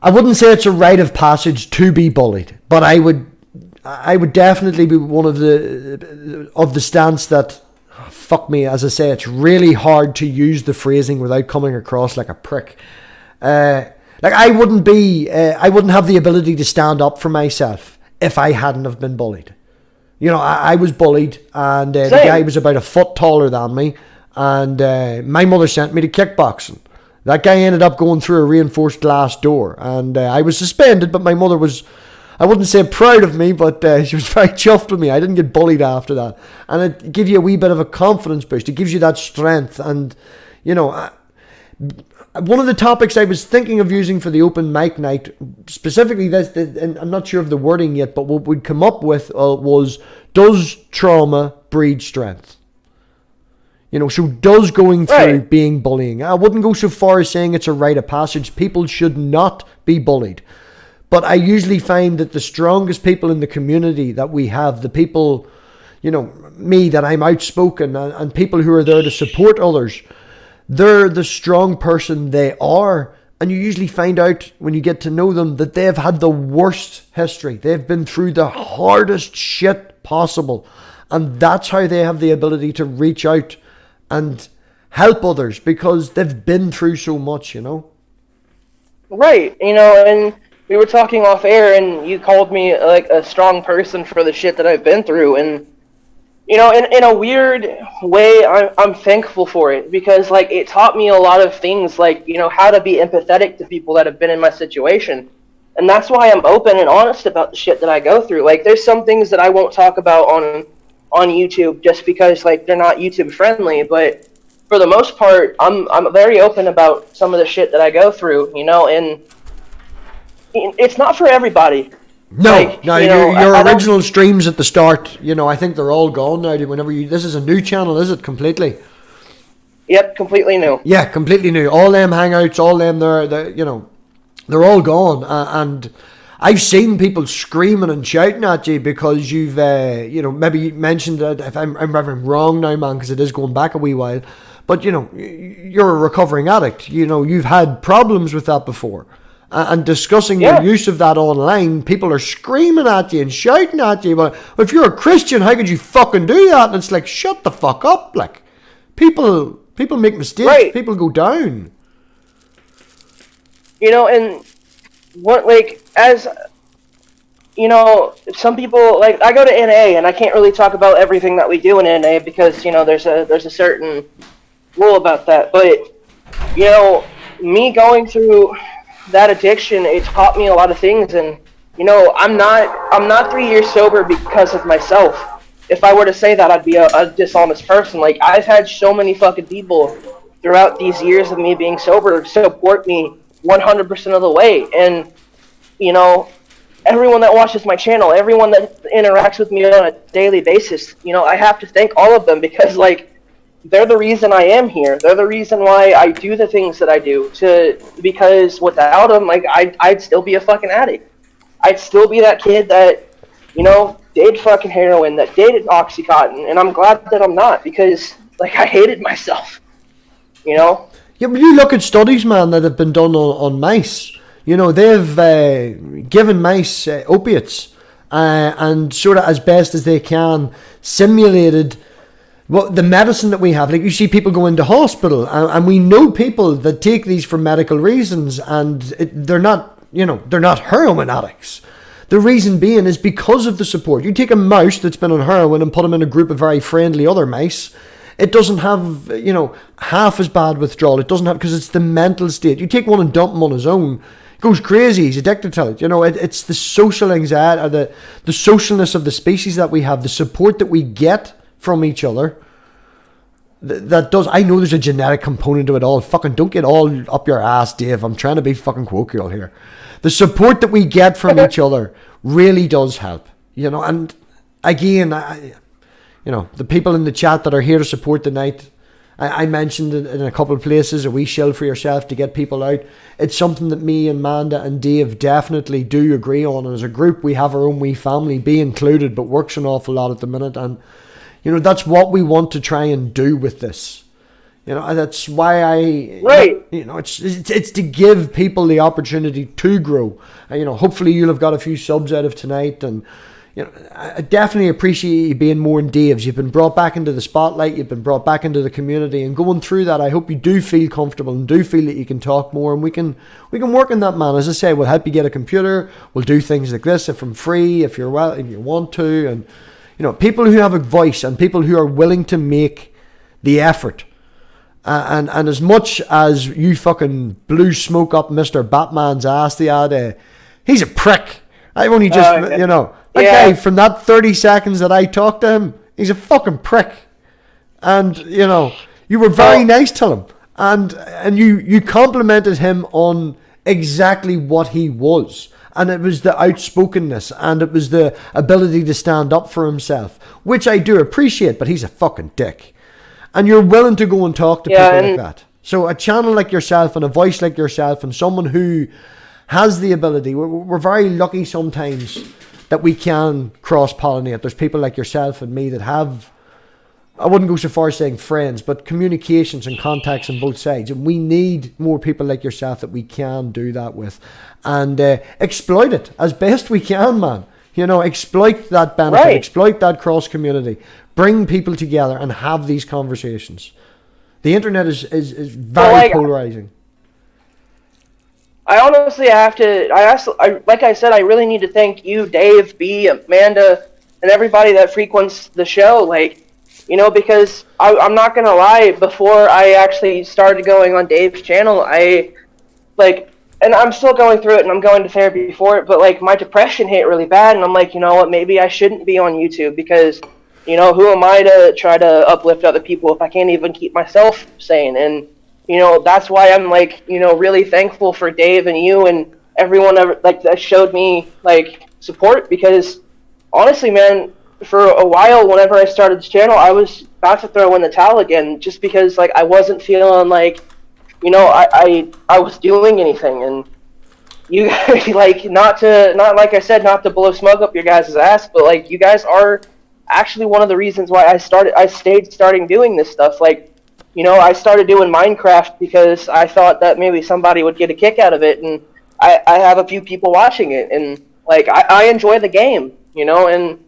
I wouldn't say it's a rite of passage to be bullied, but I would definitely be one of the stance that, fuck me, as I say, it's really hard to use the phrasing without coming across like a prick. I wouldn't have the ability to stand up for myself if I hadn't have been bullied. I was bullied, and the guy was about a foot taller than me, and my mother sent me to kickboxing. That guy ended up going through a reinforced glass door, and I was suspended, but my mother was, I wouldn't say proud of me, but she was very chuffed with me. I didn't get bullied after that. And it gives you a wee bit of a confidence boost. It gives you that strength, and, one of the topics I was thinking of using for the open mic night, specifically this, and I'm not sure of the wording yet, but what we'd come up with was, does trauma breed strength? So does going through being bullying? I wouldn't go so far as saying it's a rite of passage. People should not be bullied. But I usually find that the strongest people in the community that we have, the people, me, that I'm outspoken, and people who are there to support others, they're the strong person they are. And you usually find out when you get to know them that they've had the worst history. They've been through the hardest shit possible. And that's how they have the ability to reach out and help others because they've been through so much, you know? Right, you know, and we were talking off air, and you called me like a strong person for the shit that I've been through, and you know, in a weird way, I'm thankful for it, because like it taught me a lot of things, like, you know, how to be empathetic to people that have been in my situation, and that's why I'm open and honest about the shit that I go through. Like, there's some things that I won't talk about on YouTube just because like they're not YouTube friendly, but for the most part, I'm very open about some of the shit that I go through, you know, and it's not for everybody. No, like, no, you know, your I original streams at the start, you know, I think they're all gone now. Whenever this is a new channel, is it completely? Yep, completely new. Yeah, completely new. All them hangouts, all them, they're you know, they're all gone. And I've seen people screaming and shouting at you because you've, you know, maybe you mentioned that, if I'm wrong now, man, because it is going back a wee while. But, you know, you're a recovering addict. You know, you've had problems with that before. And discussing your use of that online, people are screaming at you and shouting at you. Well, if you're a Christian, how could you fucking do that? And it's like, shut the fuck up. Like, people make mistakes. Right. People go down. You know, and what, like, as, you know, some people, like, I go to NA, and I can't really talk about everything that we do in NA because, you know, there's a certain rule about that. But, you know, me going through that addiction, it taught me a lot of things, and you know, I'm not 3 years sober because of myself. If I were to say that, I'd be a dishonest person. Like, I've had so many fucking people throughout these years of me being sober support me 100% of the way, and you know, everyone that watches my channel, everyone that interacts with me on a daily basis, you know, I have to thank all of them, because like, they're the reason I am here. They're the reason why I do the things that I do. Because without them, like, I'd still be a fucking addict. I'd still be that kid that, you know, did fucking heroin, that did Oxycontin, and I'm glad that I'm not, because like, I hated myself. You know? Yeah, but you look at studies, man, that have been done on mice. You know, they've given mice opiates and sort of as best as they can simulated. Well, the medicine that we have, like, you see people go into hospital, and we know people that take these for medical reasons, and they're not, you know, they're not heroin addicts. The reason being is because of the support. You take a mouse that's been on heroin and put them in a group of very friendly other mice, it doesn't have, you know, half as bad withdrawal. It doesn't have, because it's the mental state. You take one and dump him on his own, he goes crazy, he's addicted to it. You know, it's the social anxiety, or the socialness of the species that we have, the support that we get from each other, that does. I know there's a genetic component to it all. Fucking don't get all up your ass, Dave. I'm trying to be fucking colloquial here. The support that we get from each other really does help, you know. And again, you know, the people in the chat that are here to support the night, I mentioned it in a couple of places, a wee shield for yourself to get people out. It's something that me and Manda and Dave definitely do agree on. And as a group, we have our own wee family, be included, but works an awful lot at the minute. And you know, that's what we want to try and do with this. You know, that's why you know, it's to give people the opportunity to grow. You know, hopefully you'll have got a few subs out of tonight, and you know, I definitely appreciate you being more in Dave's. You've been brought back into the spotlight. You've been brought back into the community, and going through that, I hope you do feel comfortable and do feel that you can talk more, and we can work on that, man. As I say, we'll help you get a computer. We'll do things like this if I'm free, if you want to, and you know, people who have a voice and people who are willing to make the effort. And as much as you fucking blew smoke up Mr. Batman's ass the other day, he's a prick. I've only just, you know, that guy, from that 30 seconds that I talked to him, he's a fucking prick. And, you know, you were very nice to him. And you complimented him on exactly what he was. And it was the outspokenness, and it was the ability to stand up for himself, which I do appreciate, but he's a fucking dick. And you're willing to go and talk to people like that. So a channel like yourself and a voice like yourself and someone who has the ability, we're very lucky sometimes that we can cross-pollinate. There's people like yourself and me that have, I wouldn't go so far as saying friends, but communications and contacts on both sides. And we need more people like yourself that we can do that with. And exploit it as best we can, man. You know, exploit that benefit, exploit that cross community. Bring people together and have these conversations. The internet is very polarizing. I honestly have to. Like I said, I really need to thank you, Dave, B, Amanda, and everybody that frequents the show. Like, you know, because I'm not gonna lie. Before I actually started going on Dave's channel, and I'm still going through it, and I'm going to therapy for it. But like, my depression hit really bad, and I'm like, you know what? Maybe I shouldn't be on YouTube because, you know, who am I to try to uplift other people if I can't even keep myself sane? And you know, that's why I'm like, you know, really thankful for Dave and you and everyone that showed me like support, because honestly, man, for a while, whenever I started this channel, I was about to throw in the towel again, just because like I wasn't feeling like, you know, I was doing anything. And you guys, like, not like I said, not to blow smoke up your guys' ass, but like, you guys are actually one of the reasons why I started doing this stuff. Like, you know, I started doing Minecraft because I thought that maybe somebody would get a kick out of it, and I have a few people watching it, and like I enjoy the game, you know. And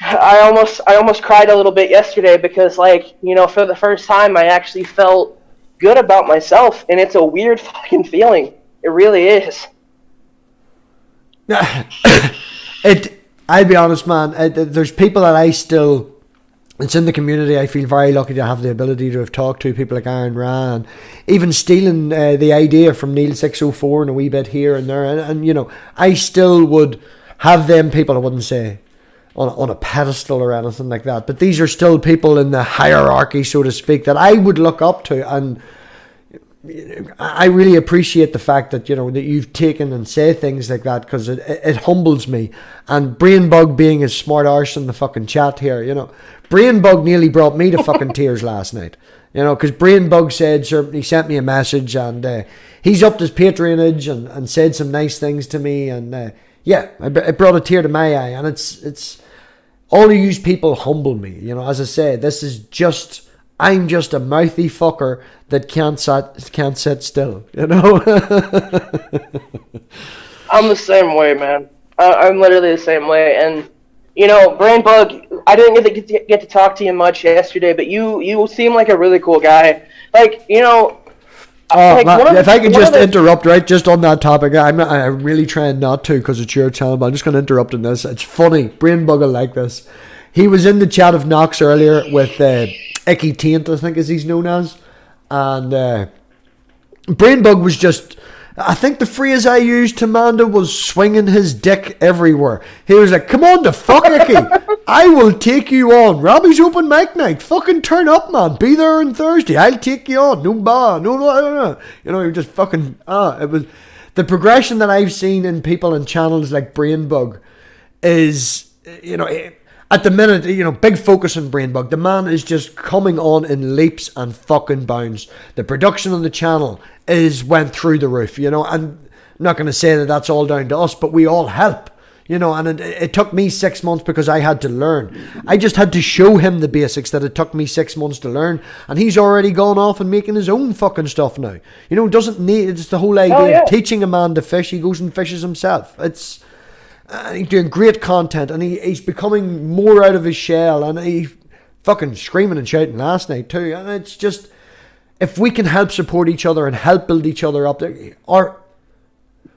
I almost cried a little bit yesterday because, like, you know, for the first time I actually felt good about myself, and it's a weird fucking feeling. It really is. I'll be honest, man. There's people that I still. It's in the community. I feel very lucky to have the ability to have talked to people like Aaron Ryan, even stealing the idea from Neil 604 and a wee bit here and there. And you know, I still would have them people, I wouldn't say on a pedestal or anything like that, but these are still people in the hierarchy, so to speak, that I would look up to. And I really appreciate the fact that, you know, that you've taken and say things like that, because it humbles me. And BRAINBUG being as smart arse in the fucking chat here, you know, BRAINBUG nearly brought me to fucking tears last night, you know, because BRAINBUG said, he sent me a message, and he's upped his patronage and said some nice things to me, and yeah, it brought a tear to my eye. And it's all of you people humble me, you know. As I say, I'm just a mouthy fucker that can't sit still, you know. I'm the same way, man. I'm literally the same way. And you know, BRAINBUG, I didn't get to talk to you much yesterday, but you seem like a really cool guy. Like, you know. Like, if I could just interrupt, right, just on that topic, I'm really trying not to, because it's your channel, but I'm just going to interrupt in this. It's funny. BRAINBUG will like this. He was in the chat of Knox earlier with Icky Taint, I think as he's known as, and BRAINBUG was just, I think the phrase I used to Manda was swinging his dick everywhere. He was like, come on the fuck, Icky, I will take you on. Robbie's open mic night, fucking turn up, man, be there on Thursday, I'll take you on, no, you know, you're just fucking, it was, the progression that I've seen in people and channels like BRAINBUG is, you know, at the minute, you know, big focus on BRAINBUG. The man is just coming on in leaps and fucking bounds. The production on the channel went through the roof, you know, and I'm not going to say that that's all down to us, but we all help, you know. And it took me 6 months because I had to learn. I just had to show him the basics that it took me 6 months to learn, and he's already gone off and making his own fucking stuff now. You know, doesn't need, it's the whole idea of teaching a man to fish. He goes and fishes himself. It's he's doing great content, and he's becoming more out of his shell, and he's fucking screaming and shouting last night too. And it's just, if we can help support each other and help build each other up, our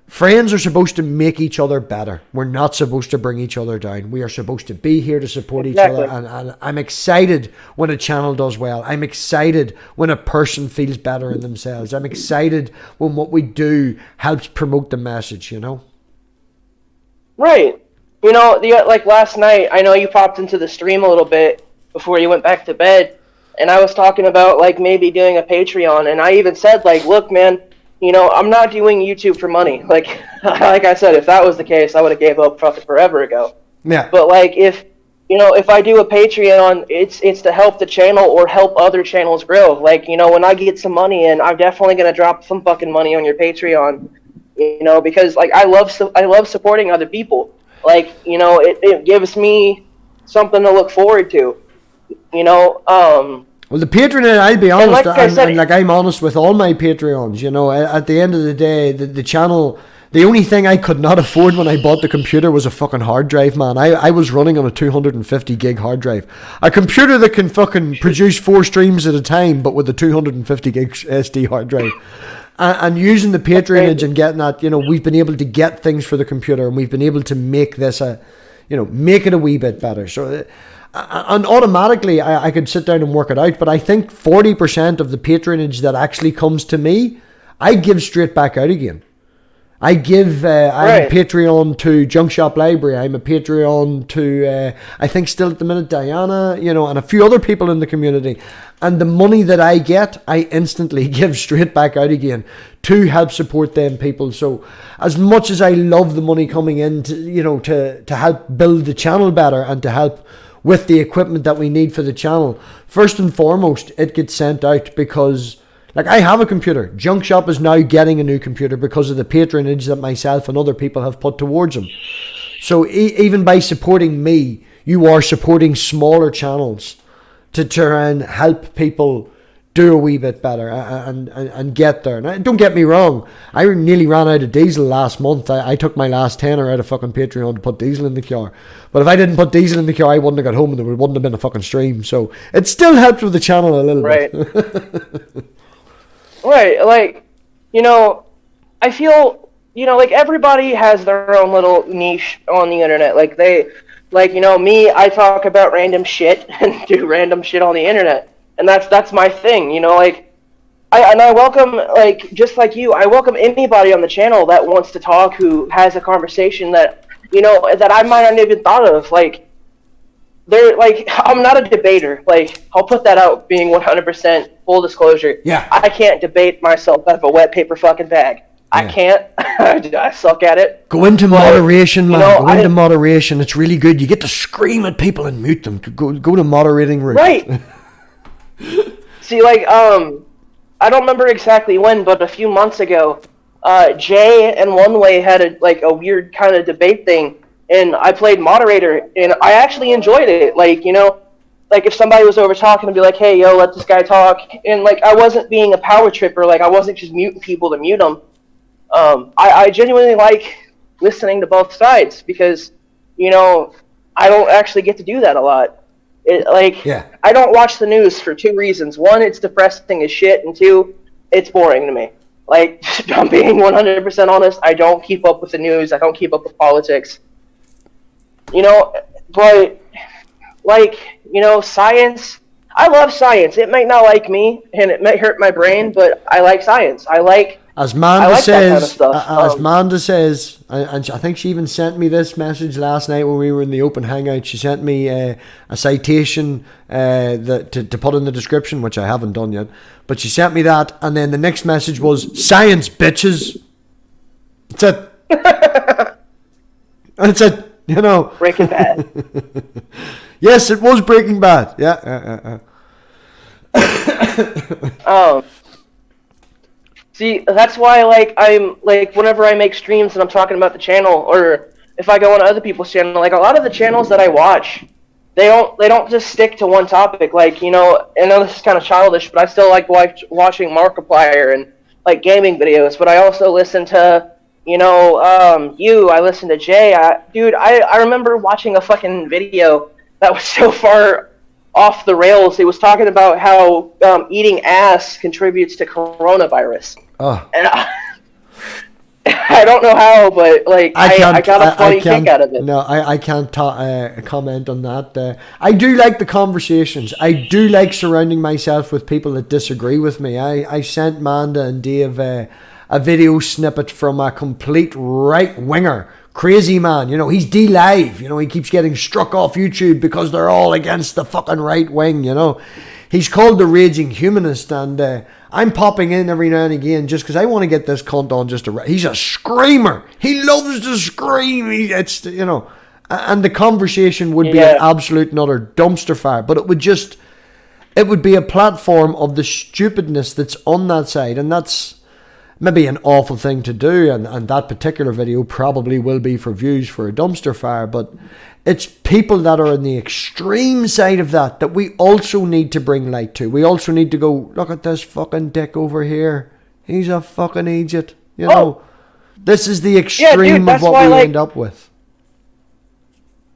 friends are supposed to make each other better. We're not supposed to bring each other down. We are supposed to be here to support each other. And I'm excited when a channel does well. I'm excited when a person feels better in themselves. I'm excited when what we do helps promote the message, you know. Right. You know, like last night, I know you popped into the stream a little bit before you went back to bed, and I was talking about like maybe doing a Patreon, and I even said like, look, man, you know, I'm not doing YouTube for money. Like, like I said, if that was the case, I would have gave up fucking forever ago. Yeah. But like, if I do a Patreon, it's to help the channel or help other channels grow. Like, you know, when I get some money in, I'm definitely gonna drop some fucking money on your Patreon. You know, because like I love supporting other people. Like, you know, it gives me something to look forward to. You know, well, the Patreon, I'll be honest, like I said, and like I'm honest with all my Patreons. You know, at the end of the day, the channel The only thing I could not afford when I bought the computer was a fucking hard drive, man. I was running on a 250 gig hard drive. A computer that can fucking produce 4 streams at a time, but with a 250 gig SD hard drive. And using the patronage and getting that, you know, we've been able to get things for the computer, and we've been able to make this make it a wee bit better. So, and automatically I could sit down and work it out, but I think 40% of the patronage that actually comes to me, I give straight back out again. I give, I'm a Patreon to Junk Shop Library. I'm a Patreon to, I think still at the minute, Diana, you know, and a few other people in the community. And the money that I get, I instantly give straight back out again to help support them people. So as much as I love the money coming in to, you know, to help build the channel better and to help with the equipment that we need for the channel, first and foremost, it gets sent out because... Like, I have a computer. Junk Shop is now getting a new computer because of the patronage that myself and other people have put towards them. So even by supporting me, you are supporting smaller channels to try and help people do a wee bit better and get there. Now, don't get me wrong. I nearly ran out of diesel last month. I took my last tenner out of fucking Patreon to put diesel in the car. But if I didn't put diesel in the car, I wouldn't have got home and there wouldn't have been a fucking stream. So it still helped with the channel a little bit. Right, like, you know, I feel, you know, like, everybody has their own little niche on the internet. Like, you know, me, I talk about random shit and do random shit on the internet. And that's my thing, you know, like, I welcome, like, just like you, I welcome anybody on the channel that wants to talk, who has a conversation that, you know, that I might not have even thought of, like, I'm not a debater. Like, I'll put that out being 100% full disclosure. Yeah. I can't debate myself out of a wet paper fucking bag. Yeah. I can't. I suck at it. Go into moderation, man. Go into moderation. It's really good. You get to scream at people and mute them. Go to moderating room. Right. See, like, I don't remember exactly when, but a few months ago, Jay and One Way had a weird kind of debate thing. And I played moderator, and I actually enjoyed it. Like, you know, like if somebody was over talking, to be like, hey, yo, let this guy talk. And, like, I wasn't being a power tripper. Like, I wasn't just muting people to mute them. I genuinely like listening to both sides because, you know, I don't actually get to do that a lot. I don't watch the news for 2 reasons. 1, it's depressing as shit, and 2, it's boring to me. Like, I'm being 100% honest. I don't keep up with the news. I don't keep up with politics. You know, but, like, you know, science, I love science. It might not like me, and it might hurt my brain, but I like science. I like that kind of stuff. As Manda says, and I think she even sent me this message last night when we were in the open hangout. She sent me a citation to put in the description, which I haven't done yet. But she sent me that, and then the next message was, science, bitches. That's it. That's it. You know, Breaking Bad. Yes, it was Breaking Bad. Yeah. See, that's why, like, I'm like, whenever I make streams and I'm talking about the channel, or if I go on other people's channel, like, a lot of the channels that I watch, they don't just stick to one topic. Like, you know, I know this is kind of childish, but I still like watching Markiplier and like gaming videos. But I also listen to, you know, I listen to Jay. I remember watching a fucking video that was so far off the rails. It was talking about how eating ass contributes to coronavirus. Oh. And I don't know how, but like I got a funny kick out of it. No, I can't comment on that. I do like the conversations. I do like surrounding myself with people that disagree with me. I sent Manda and Dave a video snippet from a complete right winger, crazy man. You know, he's D-Live. You know, he keeps getting struck off YouTube because they're all against the fucking right wing. You know, he's called the Raging Humanist, and I'm popping in every now and again just because I want to get this cunt on. He's a screamer. He loves to scream. And the conversation would be an absolute and utter dumpster fire. But it would be a platform of the stupidness that's on that side, and that's maybe an awful thing to do, and that particular video probably will be for views for a dumpster fire, but it's people that are in the extreme side of that we also need to bring light to. We also need to go, look at this fucking dick over here. He's a fucking idiot, you know. This is the extreme of what we end up with.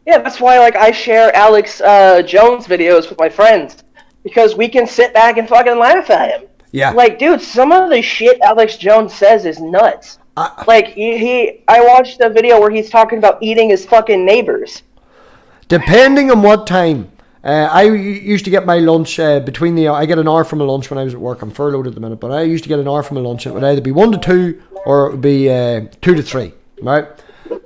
Yeah, that's why, like, I share Alex Jones videos with my friends, because we can sit back and fucking laugh at him. Yeah. Like, dude, some of the shit Alex Jones says is nuts. Like, I watched a video where he's talking about eating his fucking neighbors. Depending on what time. I used to get my lunch between I get an hour from a lunch when I was at work. I'm furloughed at the minute, but I used to get an hour from a lunch. It would either be 1 to 2 or it would be 2 to 3, right?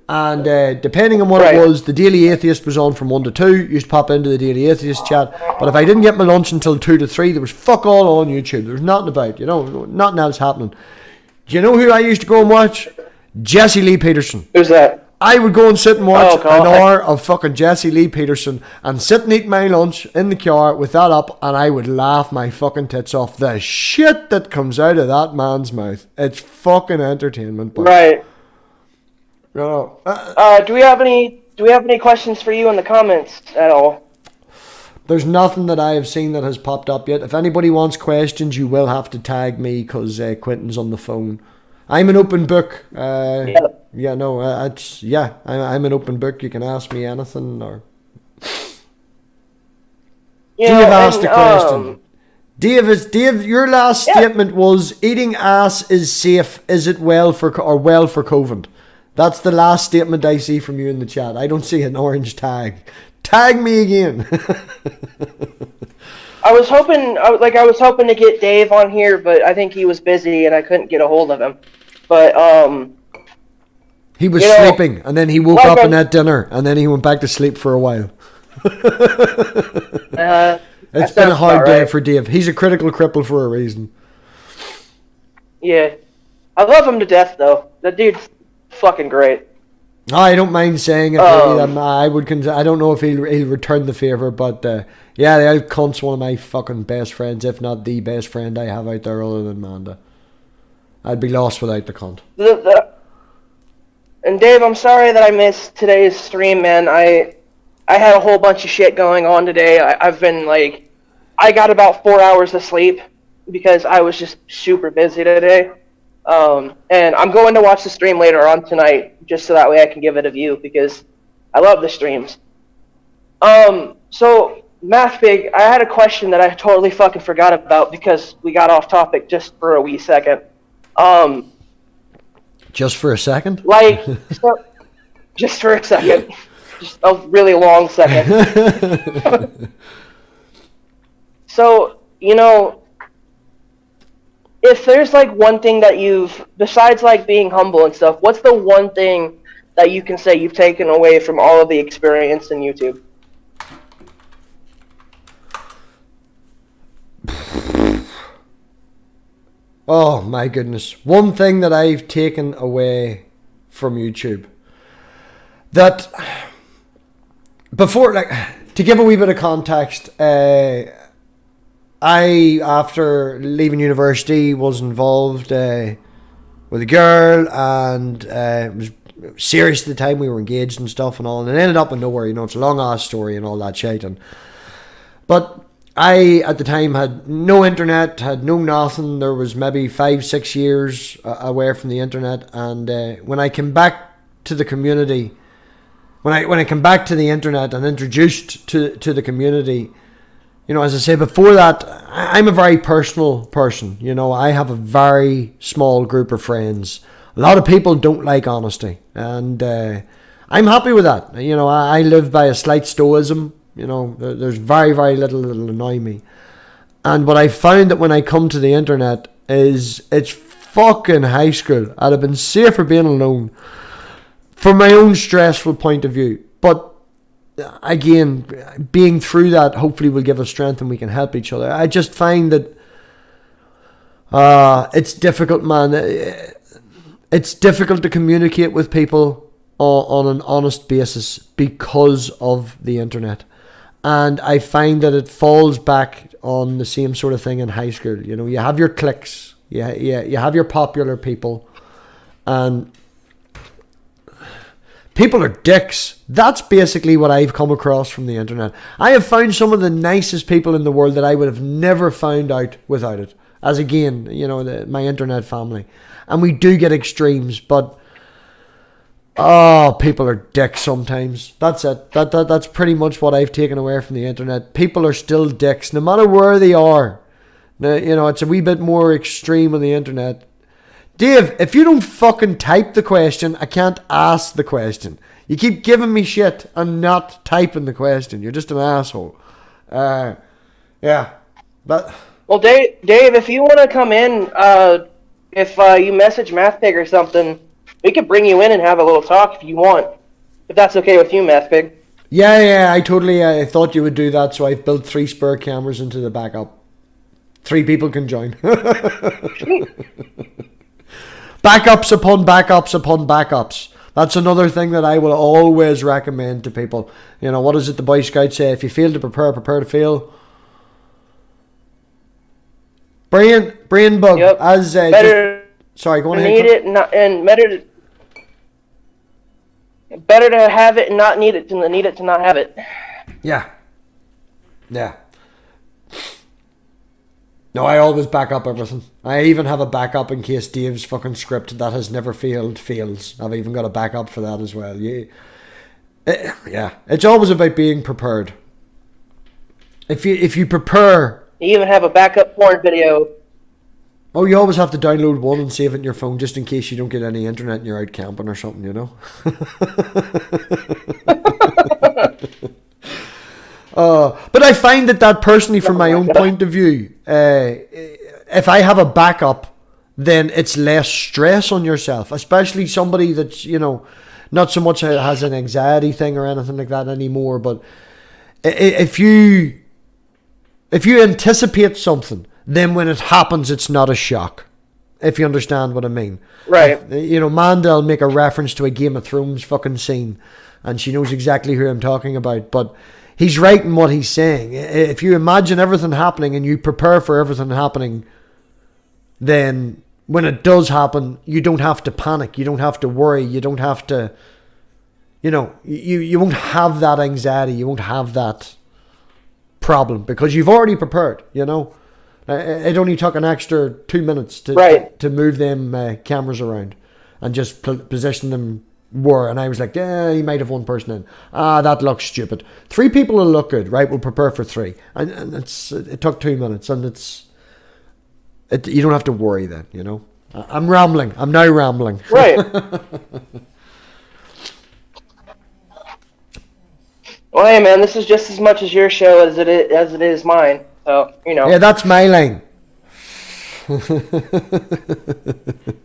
And depending on what it was, the Daily Atheist was on from 1 to 2. Used to pop into the Daily Atheist chat. But if I didn't get my lunch until 2 to 3, there was fuck all on YouTube. There was nothing about, nothing else happening. Do you know who I used to go and watch? Jesse Lee Peterson. Who's that? I would go and sit and watch an hour of fucking Jesse Lee Peterson and sit and eat my lunch in the car with that up, and I would laugh my fucking tits off. The shit that comes out of that man's mouth. It's fucking entertainment. But, right. No. Do we have any questions for you in the comments at all? There's nothing that I have seen that has popped up yet. If anybody wants questions, you will have to tag me because Quentin's on the phone. I'm an open book. I'm an open book. You can ask me anything. Or Dave asked the question. Dave, your last statement was eating ass is safe. Is it well for COVID? That's the last statement I see from you in the chat. I don't see an orange tag. Tag me again. I was hoping to get Dave on here, but I think he was busy and I couldn't get a hold of him. But he was sleeping, and then he woke up and had dinner, and then he went back to sleep for a while. It's been a hard day for Dave. He's a critical cripple for a reason. Yeah, I love him to death, though. That dude's fucking great. I don't mind saying it. I don't know if he'll return the favor, but the old cunt's one of my fucking best friends, if not the best friend I have out there other than Manda. I'd be lost without the cunt. And Dave, I'm sorry that I missed today's stream, man. I had a whole bunch of shit going on today. I've been I got about 4 hours of sleep because I was just super busy today. And I'm going to watch the stream later on tonight, just so that way I can give it a view, because I love the streams. So, MathPig, I had a question that I totally fucking forgot about because we got off topic just for a wee second. Just for a second? Just for a second. Just a really long second. So, if there's one thing that besides being humble and stuff, what's the one thing that you can say you've taken away from all of the experience in YouTube? Oh my goodness. One thing that I've taken away from YouTube. That before, to give a wee bit of context, I, after leaving university, was involved with a girl, and it was serious at the time. We were engaged and stuff and all, and it ended up in nowhere. It's a long ass story and all that shit. But I, at the time, had no internet, had no nothing. There was maybe 5-6 years away from the internet, and when I came back to the community, when I came back to the internet and introduced to the community, as I say before that, I'm a very personal person. I have a very small group of friends. A lot of people don't like honesty, and I'm happy with that. I live by a slight stoicism. There's very, very little that'll annoy me. And what I found that when I come to the internet is it's fucking high school. I'd have been safer being alone from my own stressful point of view. But again, being through that hopefully will give us strength and we can help each other. I just find that it's difficult, man. It's difficult to communicate with people on an honest basis because of the internet. And I find that it falls back on the same sort of thing in high school. You have your cliques, you have your popular people, and people are dicks. That's basically what I've come across from the internet. I have found some of the nicest people in the world that I would have never found out without it. As again, my internet family. And we do get extremes, but Oh, people are dicks sometimes. That's it. That's pretty much what I've taken away from the internet. People are still dicks, no matter where they are. Now, you know, it's a wee bit more extreme on the internet. Dave, if you don't fucking type the question, I can't ask the question. You keep giving me shit and not typing the question. You're just an asshole. Yeah. But... Well, Dave, if you want to come in, if you message MathPig or something, we could bring you in and have a little talk if you want. If that's okay with you, MathPig. Yeah, I totally thought you would do that, so I've built 3 spare cameras into the backup. 3 people can join. Backups upon backups upon backups. That's another thing that I will always recommend to people. You know, what is it the Boy Scouts say? If you fail to prepare, prepare to fail. BRAINBUG. Yep. As sorry, go on ahead. Need it and better to have it and not need it than need it to not have it. Yeah. No, I always back up everything. I even have a backup in case Dave's fucking script that has never fails. I've even got a backup for that as well. Yeah. It's always about being prepared. If you prepare... You even have a backup porn video. Oh, you always have to download one and save it in your phone just in case you don't get any internet and you're out camping or something, you know? But I find that personally, from my own point of view, if I have a backup, then it's less stress on yourself, especially somebody that's, you know, not so much has an anxiety thing or anything like that anymore, but if you anticipate something, then when it happens, it's not a shock. If you understand what I mean. Right. You know, Mandel make a reference to a Game of Thrones fucking scene, and she knows exactly who I'm talking about, but he's right in what he's saying. If you imagine everything happening and you prepare for everything happening, then when it does happen, you don't have to panic. You don't have to worry. You don't have to, you know, you won't have that anxiety. You won't have that problem because you've already prepared, you know. It only took an extra 2 minutes to move them cameras around and just position them were, and I was like, yeah, you might have one person in. That looks stupid. 3 people will look good, right? We'll prepare for 3, and it took 2 minutes, and you don't have to worry then, you know. I'm rambling. I'm now rambling. Right. Well, hey man, this is just as much as your show as it is mine. So, you know. Yeah, that's my line.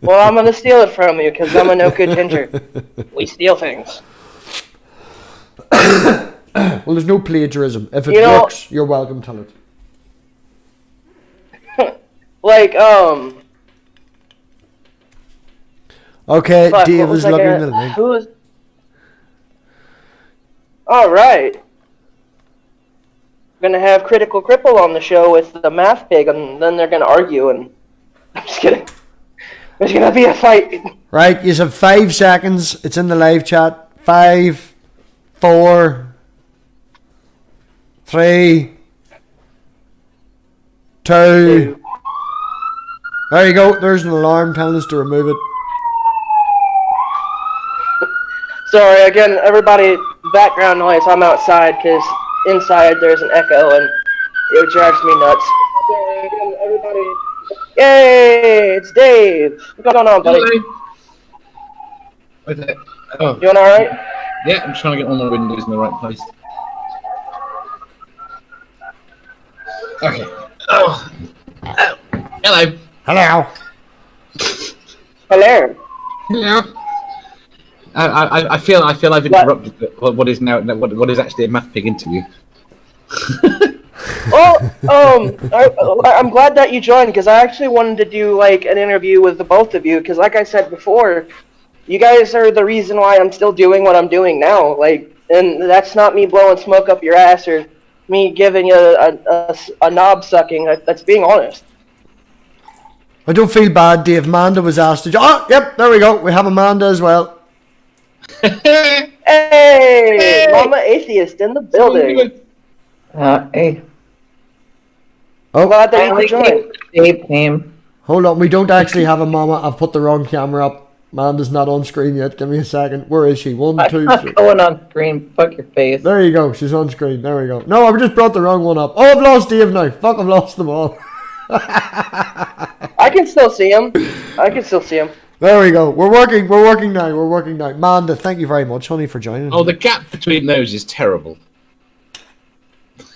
Well, I'm gonna steal it from you because I'm a no good ginger. We steal things. Well, there's no plagiarism. If it works, you're welcome to it. Like, Okay, fuck, Dave is looking at the link. Alright. Gonna have Cripple on the show with the MathPig, and then they're gonna argue, and I'm just kidding. There's gonna be a fight. Right, you have 5 seconds. It's in the live chat. 5, 4, 3, 2. There you go. There's an alarm telling us to remove it. Sorry, again, everybody, background noise. I'm outside because inside there's an echo and it drives me nuts. Sorry, again, everybody. Yay! It's Dave. What's going on, buddy? Okay. Oh. You doing all right? Yeah, I'm trying to get all my windows in the right place. Okay. Oh. Hello. Hello. Hello. Yeah. I feel I've interrupted what is now what is actually a MathPig interview. Well, I'm glad that you joined because I actually wanted to do like an interview with the both of you because, like I said before, you guys are the reason why I'm still doing what I'm doing now. Like, and that's not me blowing smoke up your ass or me giving you a knob sucking. That's being honest. I don't feel bad, Dave. Amanda was asked to. Oh, yep, there we go. We have Amanda as well. Hey, Momma Atheist in the building. Hey. Oh, Glad that you could join. Dave came. Hold on, we don't actually have a Mama. I've put the wrong camera up. Amanda's not on screen yet. Give me a second. Where is she? 1, 2, I'm 3. not going on screen. Fuck your face. There you go. She's on screen. There we go. No, I just brought the wrong one up. Oh, I've lost Dave now. Fuck, I've lost them all. I can still see him. There we go. We're working now. Amanda, thank you very much, honey, for joining. Oh, the gap between those is terrible.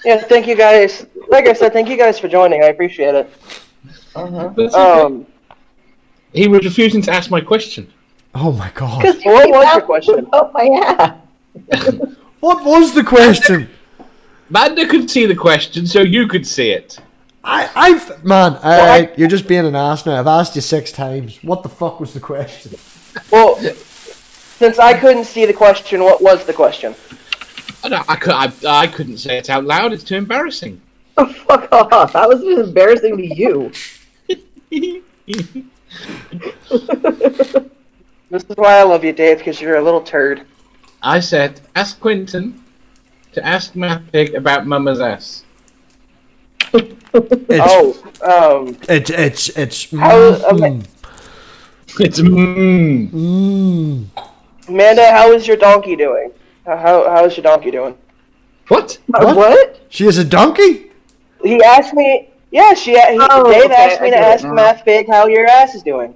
Yeah, thank you guys. Like I said, thank you guys for joining. I appreciate it. That's okay. He was refusing to ask my question. Oh my god. What was your question? Oh my ass. What was the question? Amanda could see the question, so you could see it. You're just being an ass now. I've asked you 6 times. What the fuck was the question? Well, since I couldn't see the question, what was the question? No, I couldn't say it out loud. It's too embarrassing. Oh, fuck off. That was just embarrassing to you. This is why I love you, Dave, because you're a little turd. I said, ask Quentin to ask MathPig about Mama's ass. It's It's Amanda, how is your donkey doing? How is your donkey doing? What? What? She is a donkey? He asked me. Yeah, Dave asked me to ask MathPig how your ass is doing.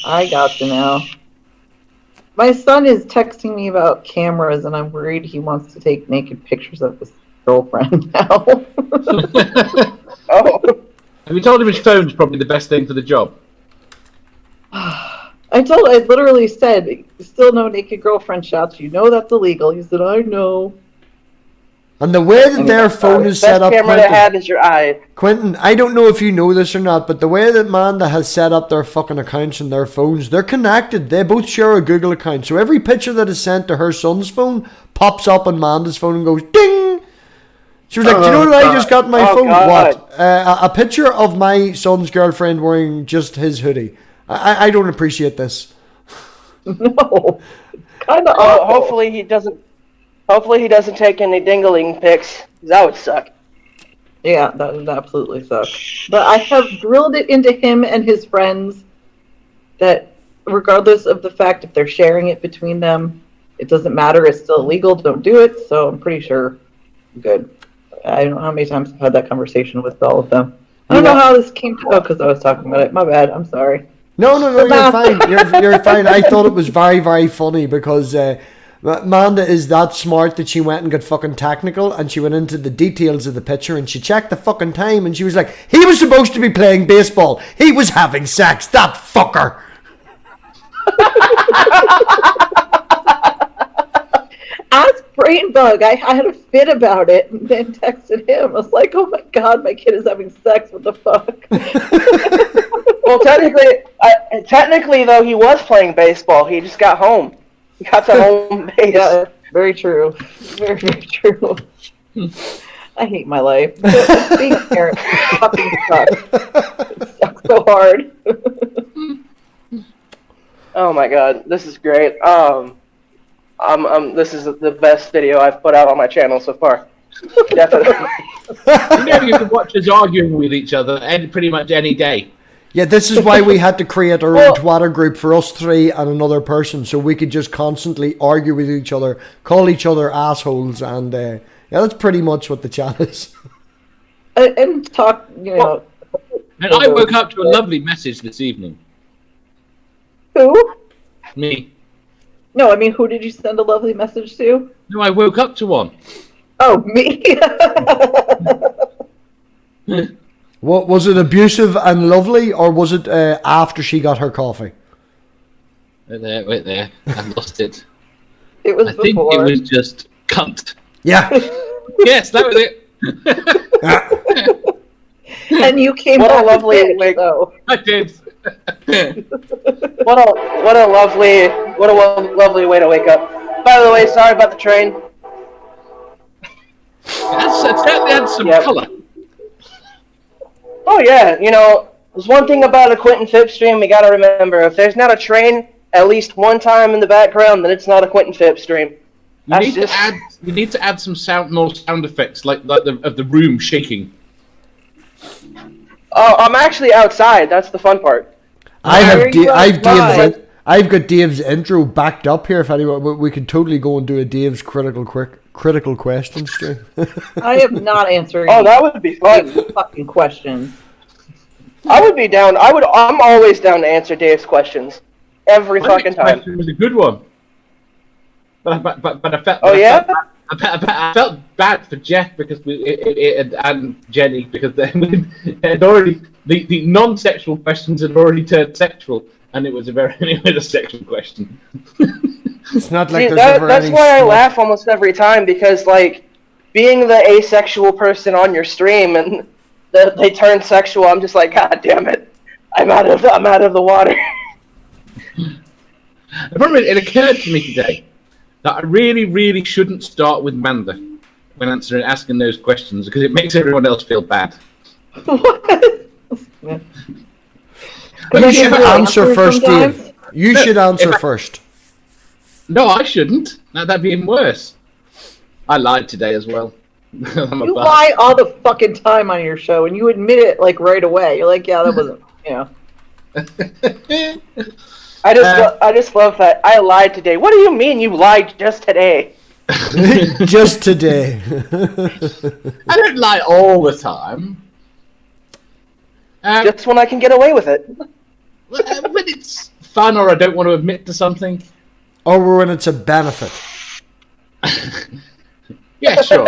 I got to know. My son is texting me about cameras, and I'm worried he wants to take naked pictures of his girlfriend now. Oh. Have you told him his phone's probably the best thing for the job? I literally said, still no naked girlfriend shots. You know that's illegal. He said, I know. And the way that their phone is set up, best camera to have is your eye. Quentin, I don't know if you know this or not, but the way that Amanda has set up their fucking accounts and their phones, they're connected. They both share a Google account. So every picture that is sent to her son's phone pops up on Amanda's phone and goes ding. She was like, do you know what I just got on my phone? God. What? A picture of my son's girlfriend wearing just his hoodie. I don't appreciate this. No. Kind of Hopefully he doesn't take any dingling pics. That would suck. Yeah, that would absolutely suck. But I have drilled it into him and his friends that regardless of the fact if they're sharing it between them, it doesn't matter. It's still illegal. Don't do it. So I'm pretty sure I'm good. I don't know how many times I've had that conversation with all of them. I don't know how this came to go because I was talking about it. My bad. I'm sorry. No, you're fine. You're fine. I thought it was very, very funny because Amanda is that smart that she went and got fucking technical and she went into the details of the picture and she checked the fucking time and she was like, he was supposed to be playing baseball. He was having sex. That fucker. Ask BrainBug. I had a fit about it and then texted him. I was like, oh my god, my kid is having sex. What the fuck? Well, technically, though, he was playing baseball. He just got home. He got to home base. Yeah, very true. Very, very true. I hate my life. Being a parent fucking sucks. It sucks so hard. Oh my god, this is great. This is the best video I've put out on my channel so far. Definitely. You can watch us arguing with each other pretty much any day. Yeah, this is why we had to create our own Twitter group for us three and another person so we could just constantly argue with each other, call each other assholes, and yeah, that's pretty much what the chat is. And talk, you know. And I woke up to a lovely message this evening. Who? Me. No, I mean, who did you send a lovely message to? No, I woke up to one. Oh, me? What was it, abusive and lovely, or was it after she got her coffee? Wait there. I lost it. It was I think before. it was just cunt. Yeah. Yes, that was it. And you came What a back lovely with wig. though. I did. What a lovely way to wake up. By the way, sorry about the train. It certainly had some colour. Oh yeah, you know, there's one thing about a Quentin Phipps stream we gotta remember. If there's not a train at least one time in the background, then it's not a Quentin Phipps stream. You need to add some more sound effects, like the room shaking. Oh, I'm actually outside. That's the fun part. I've got Dave's intro backed up here. If anyone, we could totally go and do a Dave's critical questions stream. I am not answering. Oh, that would be fun. Fucking questions. I would be down. I'm always down to answer Dave's questions every fucking time. It was a good one. But I felt. Oh yeah. I felt bad for Jeff because and Jenny because they had already the non-sexual questions had already turned sexual, and it was a sexual question. It's not like that's why I laugh almost every time, because like being the asexual person on your stream and they turn sexual, I'm just like, God damn it, I'm out of the water. The problem is, it occurred to me today that I really, really shouldn't start with Manda when asking those questions, because it makes everyone else feel bad. What? You should answer first, Dave. You should answer first. No, I shouldn't. That'd be even worse. I lied today as well. You lie all the fucking time on your show, and you admit it like right away. You're like, yeah, that wasn't, I just love that. I lied today. What do you mean you lied just today? Just today. I don't lie all the time. Just when I can get away with it. When it's fun or I don't want to admit to something. Or when it's a benefit. Yeah, sure.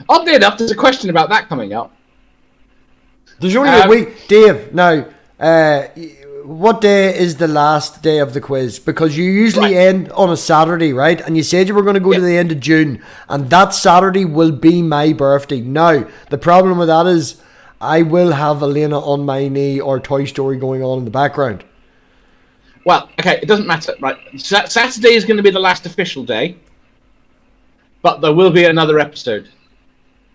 Oddly enough, there's a question about that coming up. There's only a week. Dave, now, what day is the last day of the quiz? Because you usually end on a Saturday, right? And you said you were going to go to the end of June, and that Saturday will be my birthday. Now, the problem with that is I will have Elena on my knee or Toy Story going on in the background. Well, okay, it doesn't matter, right? Saturday is going to be the last official day, but there will be another episode.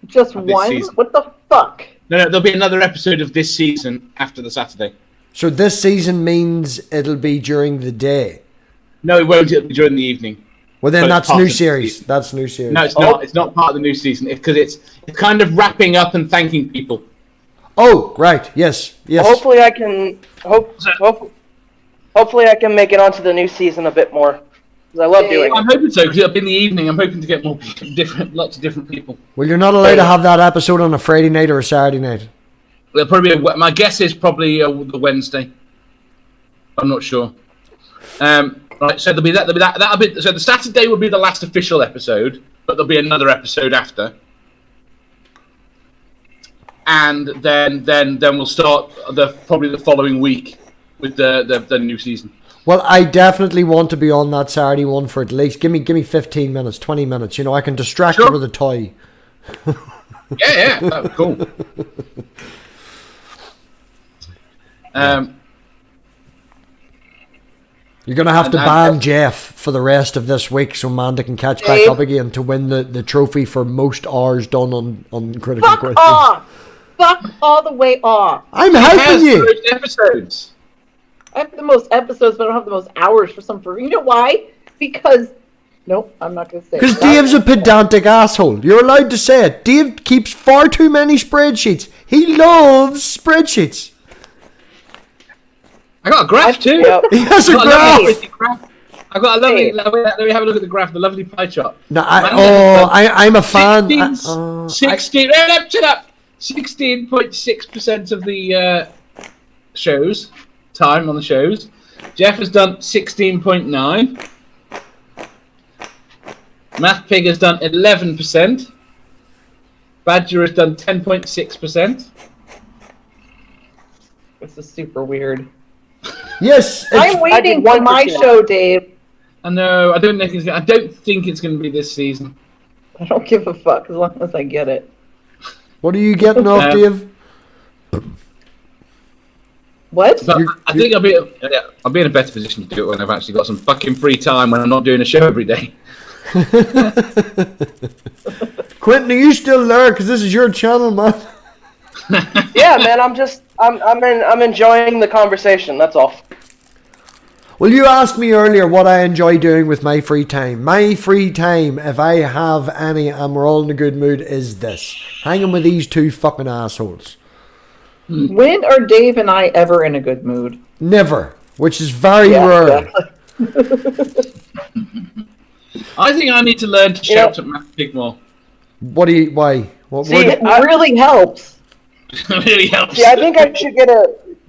Just one? Season. What the fuck? No, there'll be another episode of this season after the Saturday. So this season means it'll be during the day. No, it won't. It'll be during the evening. Well, then So that's new series. That's new series. No, it's not. It's not part of the new season because it's kind of wrapping up and thanking people. Oh, right. Yes. Hopefully I can hopefully I can make it onto the new season a bit more, because I love doing it. I'm hoping so, because it'll be in the evening. I'm hoping to get more lots of different people. Well, you're not allowed to have that episode on a Friday night or a Saturday night. It'll probably my guess is probably the Wednesday. I'm not sure. Right, so there'll be that. That'll be so the Saturday will be the last official episode, but there'll be another episode after. And then we'll start probably the following week with the new season. Well, I definitely want to be on that Saturday one for at least give me 15 minutes, 20 minutes. You know, I can distract you with a toy. Yeah, that was cool. You're going to have to ban Jeff for the rest of this week so Amanda can catch back up again to win the trophy for most hours done on Critical Questions. Off! Fuck all the way off. I'm helping you. Episodes. I have the most episodes, but I don't have the most hours for some. You know why? Because nope, I'm not going to say it. Because Dave's a pedantic asshole. You're allowed to say it. Dave keeps far too many spreadsheets. He loves spreadsheets. I got a graph too. Yep. He has a graph. I got a lovely. Let me have a look at the graph. The lovely pie chart. No, I'm a fan. 16. Shut up. 16.6% of the shows time on the shows. Jeff has done 16.9. MathPig has done 11%. Badger has done 10.6%. This is super weird. Yes, I'm waiting for my show, Dave. I know. I don't think it's going to be this season. I don't give a fuck as long as I get it. What are you getting off, Dave? What? I think I'll be in a better position to do it when I've actually got some fucking free time when I'm not doing a show every day. Quentin, are you still there? Because this is your channel, man. Yeah, man. I'm enjoying the conversation. That's all. Well, you asked me earlier what I enjoy doing with my free time. My free time, if I have any and we're all in a good mood, is this. Hanging with these two fucking assholes. When are Dave and I ever in a good mood? Never, which is very rare. Exactly. I think I need to learn to shout at MathPig more. Why? See, It really helps. It really helps. See, I think I should get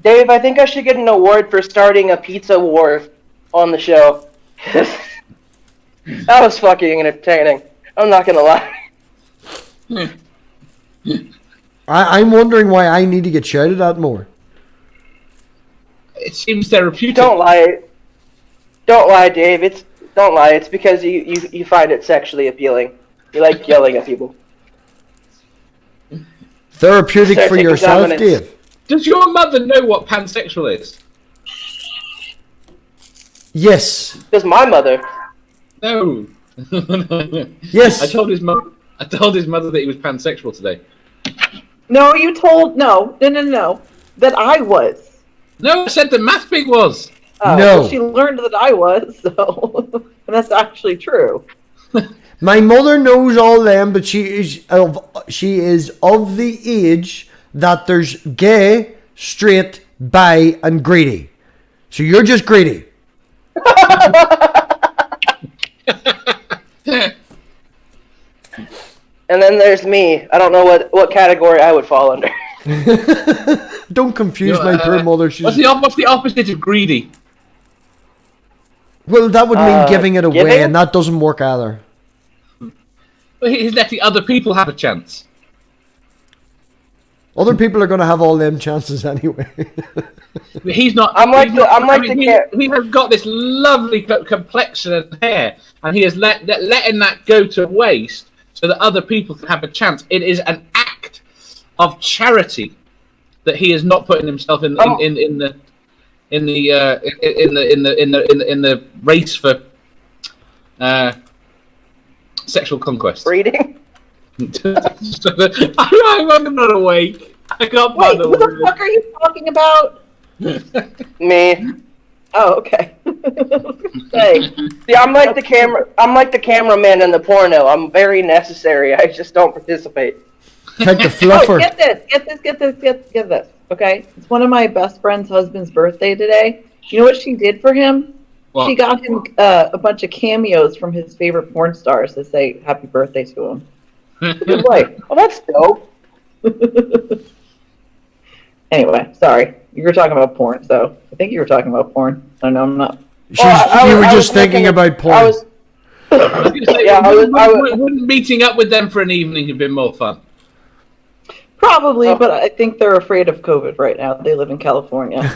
Dave, I think I should get an award for starting a pizza war on the show. That was fucking entertaining. I'm not gonna lie. I'm wondering why I need to get shouted at more. It seems therapeutic. Don't lie. Don't lie, Dave. Don't lie. It's because you find it sexually appealing. You like yelling at people. Therapeutic Start for taking yourself, dominance. Dave. Does your mother know what pansexual is? Yes. Does my mother? No. Yes. I told his mother that he was pansexual today. No, you told no, that I was. No, I said that MathPig was. Oh, No. well, she learned that I was, so and that's actually true. My mother knows all them, but she is of the age that there's gay, straight, bi, and greedy. So you're just greedy. And then there's me. I don't know what category I would fall under. Don't confuse my poor mother. She's, What's the opposite of greedy? well, that would mean giving it away, giving? and that doesn't work either. Well, he's letting other people have a chance. Other people are going to have all them chances anyway. He's not. I'm like he's the- not- I'm like I mean, the he has got this lovely complexion and hair, and he is letting that go to waste so that other people can have a chance. It is an act of charity that he is not putting himself in the race for sexual conquest. Breeding? I'm not awake. I can't Wait, find the who the word. fuck are you talking about? Me. Oh, okay. Hey, See, I'm like the cameraman in the porno. I'm very necessary. I just don't participate. Like the oh, fluffer. get this. Okay, it's one of my best friend's husband's birthday today. You know what she did for him? What? She got him a bunch of cameos from his favorite porn stars to say happy birthday to him. Good life. Oh, that's dope. Anyway, sorry. You were talking about porn, so I think you were talking about porn. I know I'm not. You were I just was thinking looking- about porn. I was. I was gonna say, Yeah, wouldn't meeting up with them for an evening have been more fun? Probably, Oh. but I think they're afraid of COVID right now. They live in California.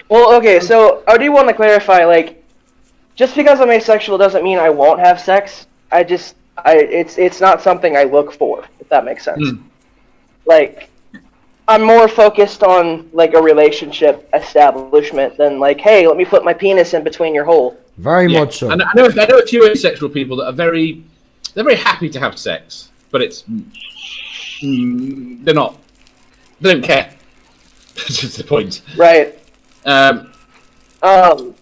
Well, okay, so I do want to clarify, like, just because I'm asexual doesn't mean I won't have sex. It's not something I look for, if that makes sense. Like, I'm more focused on, like, a relationship establishment than, like, hey, let me put my penis in between your hole. Very much so. And I know a few asexual people that are very happy to have sex, but it's they don't care. That's the point. Right. I don't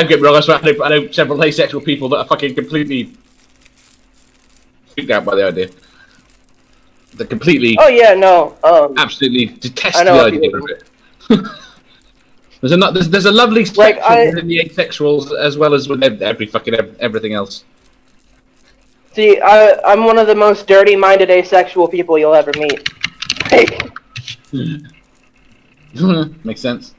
get me wrong. I know several asexual people that are fucking completely freaked out by the idea. They're completely, Oh, yeah, no. absolutely detest I the know idea people- of it. There's a lovely spectrum Like, within the asexuals as well as with everything else. See, I'm one of the most dirty-minded asexual people you'll ever meet. Makes sense.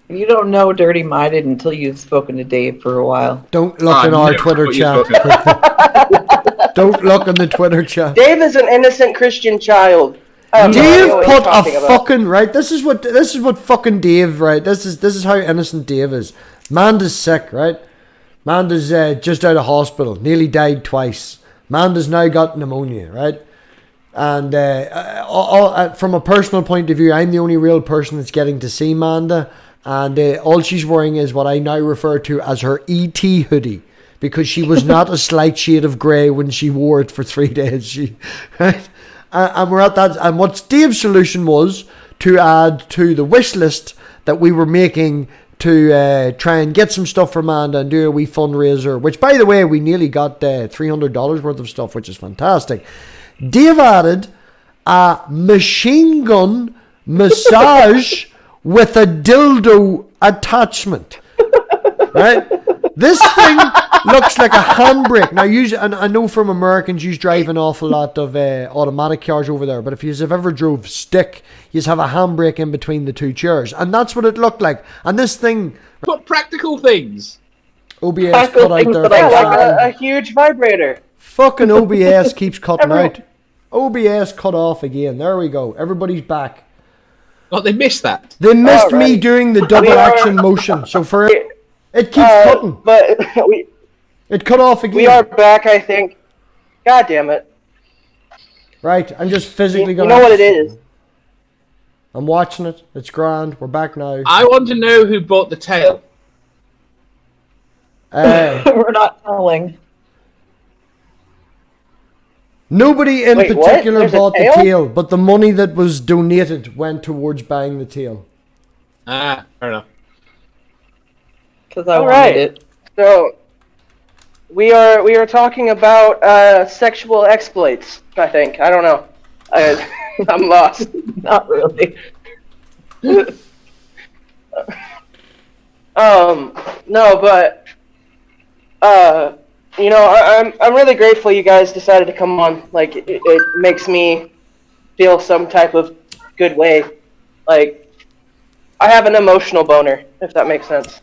You don't know Dirty Minded until you've spoken to Dave for a while. Don't look in our Twitter chat. Don't look in the Twitter chat. Dave is an innocent Christian child. I have no idea Dave what put you're a talking about. fucking right. This is what fucking Dave, right? This is how innocent Dave is. Manda's sick, right? Manda's just out of hospital, nearly died twice. Manda's now got pneumonia, right? And from a personal point of view, I'm the only real person that's getting to see Manda, and all she's wearing is what I now refer to as her ET hoodie, because she was not a slight shade of grey when she wore it for 3 days. Right? And we're at that. And what Dave's solution was to add to the wish list that we were making to try and get some stuff for Amanda and do a wee fundraiser, which, by the way, we nearly got $300 worth of stuff, which is fantastic. Dave added a machine gun massage with a dildo attachment. Right? This thing looks like a handbrake. Now, and I know from Americans, you drive an awful lot of automatic cars over there, but if you have ever drove stick, you have a handbrake in between the two chairs, and that's what it looked like. And this thing... But practical things. OBS Practical cut out things there. that I like a huge vibrator. Fucking OBS keeps cutting out. OBS cut off again. There we go. Everybody's back. Oh, they missed that. They missed me Alright. doing the double action motion, so for it keeps cutting. But It cut off again. we are back, I think. God damn it. Right, I'm just physically You going know what it is. I'm watching it. It's grand. We're back now. I want to know who bought the tail. We're not telling. Nobody in Wait, what? particular There's a bought the tail? tail, but the money that was donated went towards buying the tail. Ah, fair enough. Because I All wanted right. it. So we are talking about sexual exploits, I think. I don't know. I'm lost. Not really. No, but you know, I'm really grateful you guys decided to come on. Like, it makes me feel some type of good way. Like, I have an emotional boner, if that makes sense.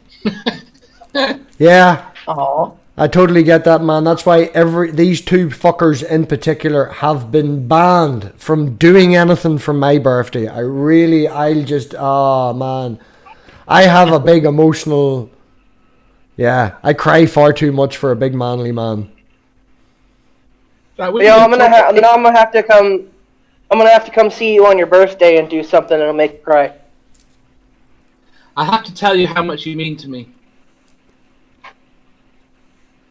Yeah, Oh. I totally get that, man. That's why these two fuckers in particular have been banned from doing anything for my birthday. Man. I have a big emotional... Yeah, I cry far too much for a big manly man. Right, we Yeah, can I'm gonna have to come. I'm gonna have to come see you on your birthday and do something that'll make you cry. I have to tell you how much you mean to me.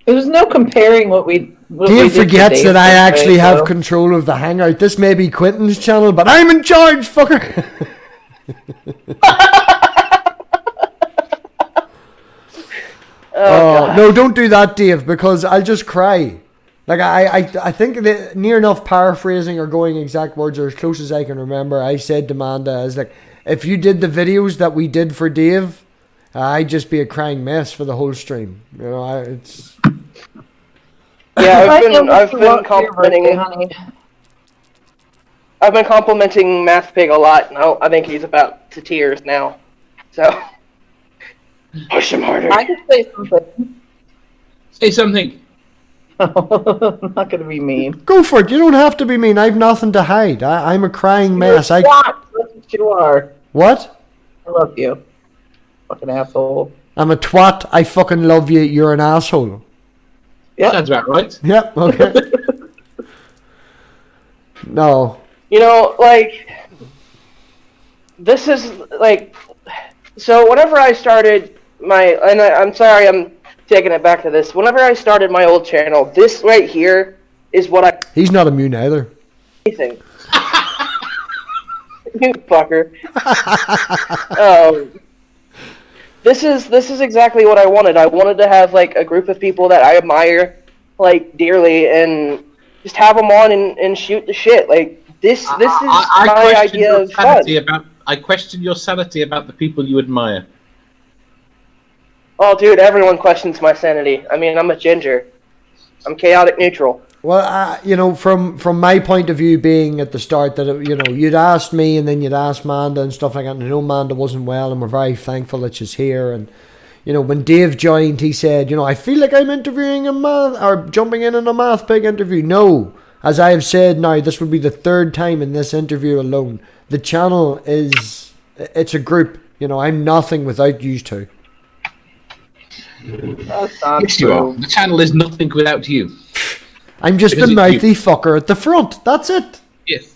There's no comparing what we. Dave forgets that I actually have control of the hangout. This may be Quentin's channel, but I'm in charge, fucker. God. No, don't do that, Dave, because I'll just cry. Like, I think that near enough paraphrasing or going exact words or as close as I can remember, I said to Amanda, I was like, if you did the videos that we did for Dave, I'd just be a crying mess for the whole stream. You know, it's... Yeah, I've been Birthday, complimenting. honey. I've been complimenting MathPig a lot. Now I think he's about to tears now. So push him harder. I can say something. Say something. I'm not gonna be mean. Go for it. You don't have to be mean. I've nothing to hide. I'm a crying mess. You're a twat. That's what you are. What? I love you. Fucking asshole. I'm a twat. I fucking love you. You're an asshole. Yep. Sounds about right. Yep, okay. No. You know, like, this is, like, so whenever I started I'm sorry I'm taking it back to this. Whenever I started my old channel, this right here is what I He's not immune either. think. You fucker. This is exactly what I wanted. I wanted to have, like, a group of people that I admire, like, dearly, and just have them on and shoot the shit. Like, this is my idea of fun. I question your sanity about the people you admire. Oh, dude, everyone questions my sanity. I mean, I'm a ginger. I'm chaotic neutral. Well, you know, from my point of view, being at the start that, you know, you'd asked me and then you'd asked Manda and stuff like that, and I know Manda wasn't well, and we're very thankful that she's here. And, you know, when Dave joined, he said, you know, I feel like I'm interviewing or jumping in a MathPig interview. No, as I have said now, this will be the third time in this interview alone. The channel it's a group. You know, I'm nothing without you two. That's not Yes, you are. The channel is nothing without you. I'm just Because a it's mouthy you. fucker at the front. That's it. Yes.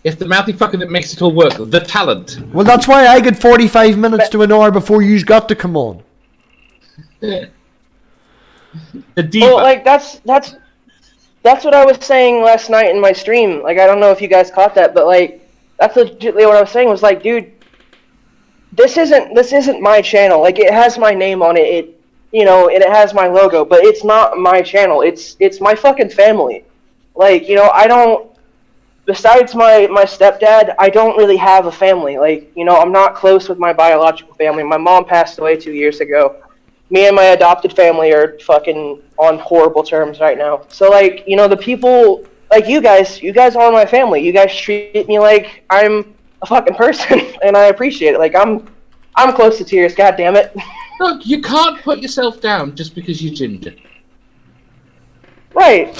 It's the mouthy fucker that makes it all work. The talent. Well, that's why I get 45 minutes to an hour before you've got to come on. The diva. Well, like, that's what I was saying last night in my stream. Like, I don't know if you guys caught that, but, like, that's legitimately what I was saying. Was like, dude, this isn't my channel. Like, it has my name on it. You know, and it has my logo, but it's not my channel. It's my fucking family. Like, you know, I don't besides my stepdad, I don't really have a family. Like, you know, I'm not close with my biological family. My mom passed away 2 years ago. Me and my adopted family are fucking on horrible terms right now. So, like, you know, the people, like you guys are my family. You guys treat me like I'm a fucking person, and I appreciate it. Like, I'm close to tears, god damn it. Look, you can't put yourself down just because you're ginger. Right.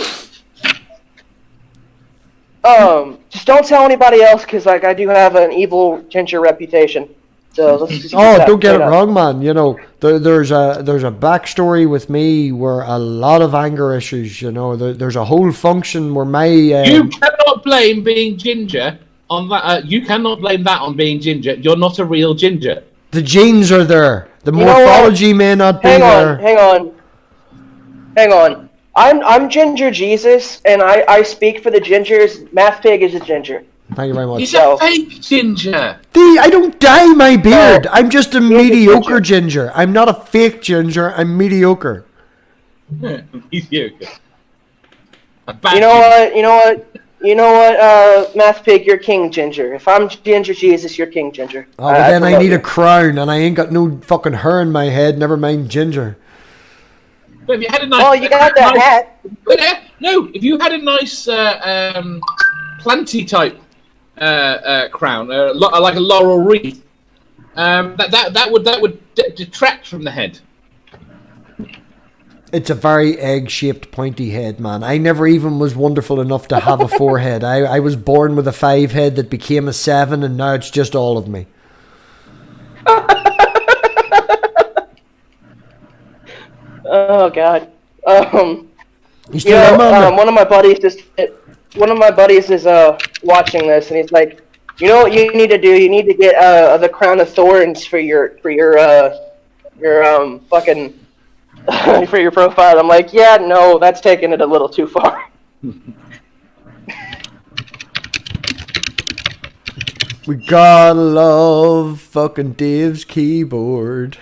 Just don't tell anybody else, because, like, I do have an evil ginger reputation. So let's just don't get it wrong, man. You know, there's a backstory with me where a lot of anger issues. You know, there's a whole function where my you cannot blame being ginger on that. You cannot blame that on being ginger. You're not a real ginger. The genes are there. The morphology may not be there. Hang on. I'm Ginger Jesus, and I speak for the gingers. MathPig is a ginger. Thank you very much. He's a fake ginger. I don't dye my beard. I'm just a mediocre ginger. I'm not a fake ginger. I'm mediocre. Mediocre. You know what, MathPig, you're King Ginger. If I'm Ginger Jesus, you're King Ginger. Oh, but then I need a crown, and I ain't got no fucking hair in my head, never mind ginger. But if you had a nice... you got that hat. No, if you had a nice planty-type crown, like a laurel wreath, that would detract from the head. It's a very egg-shaped pointy head, man. I never even was wonderful enough to have a 4 head. I was born with a 5 head that became a 7, and now it's just all of me. Oh God. You still there, man? One of my buddies is watching this, and he's like, you know what you need to do? You need to get the crown of thorns for your fucking for your profile. I'm like, yeah, no, that's taking it a little too far. We gotta love fucking Dave's keyboard.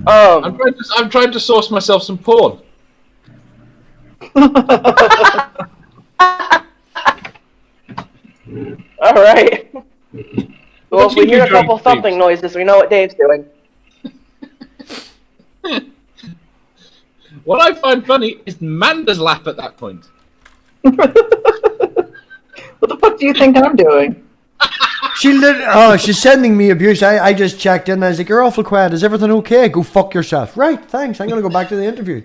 I'm trying to source myself some porn. All right. Well, if we hear a couple thumping noises, we know what Dave's doing. What I find funny is Manda's laugh at that point. What the fuck do you think I'm doing? She's sending me abuse. I just checked in. I was like, you're awful quiet. Is everything okay? Go fuck yourself. Right, thanks. I'm going to go back to the interview.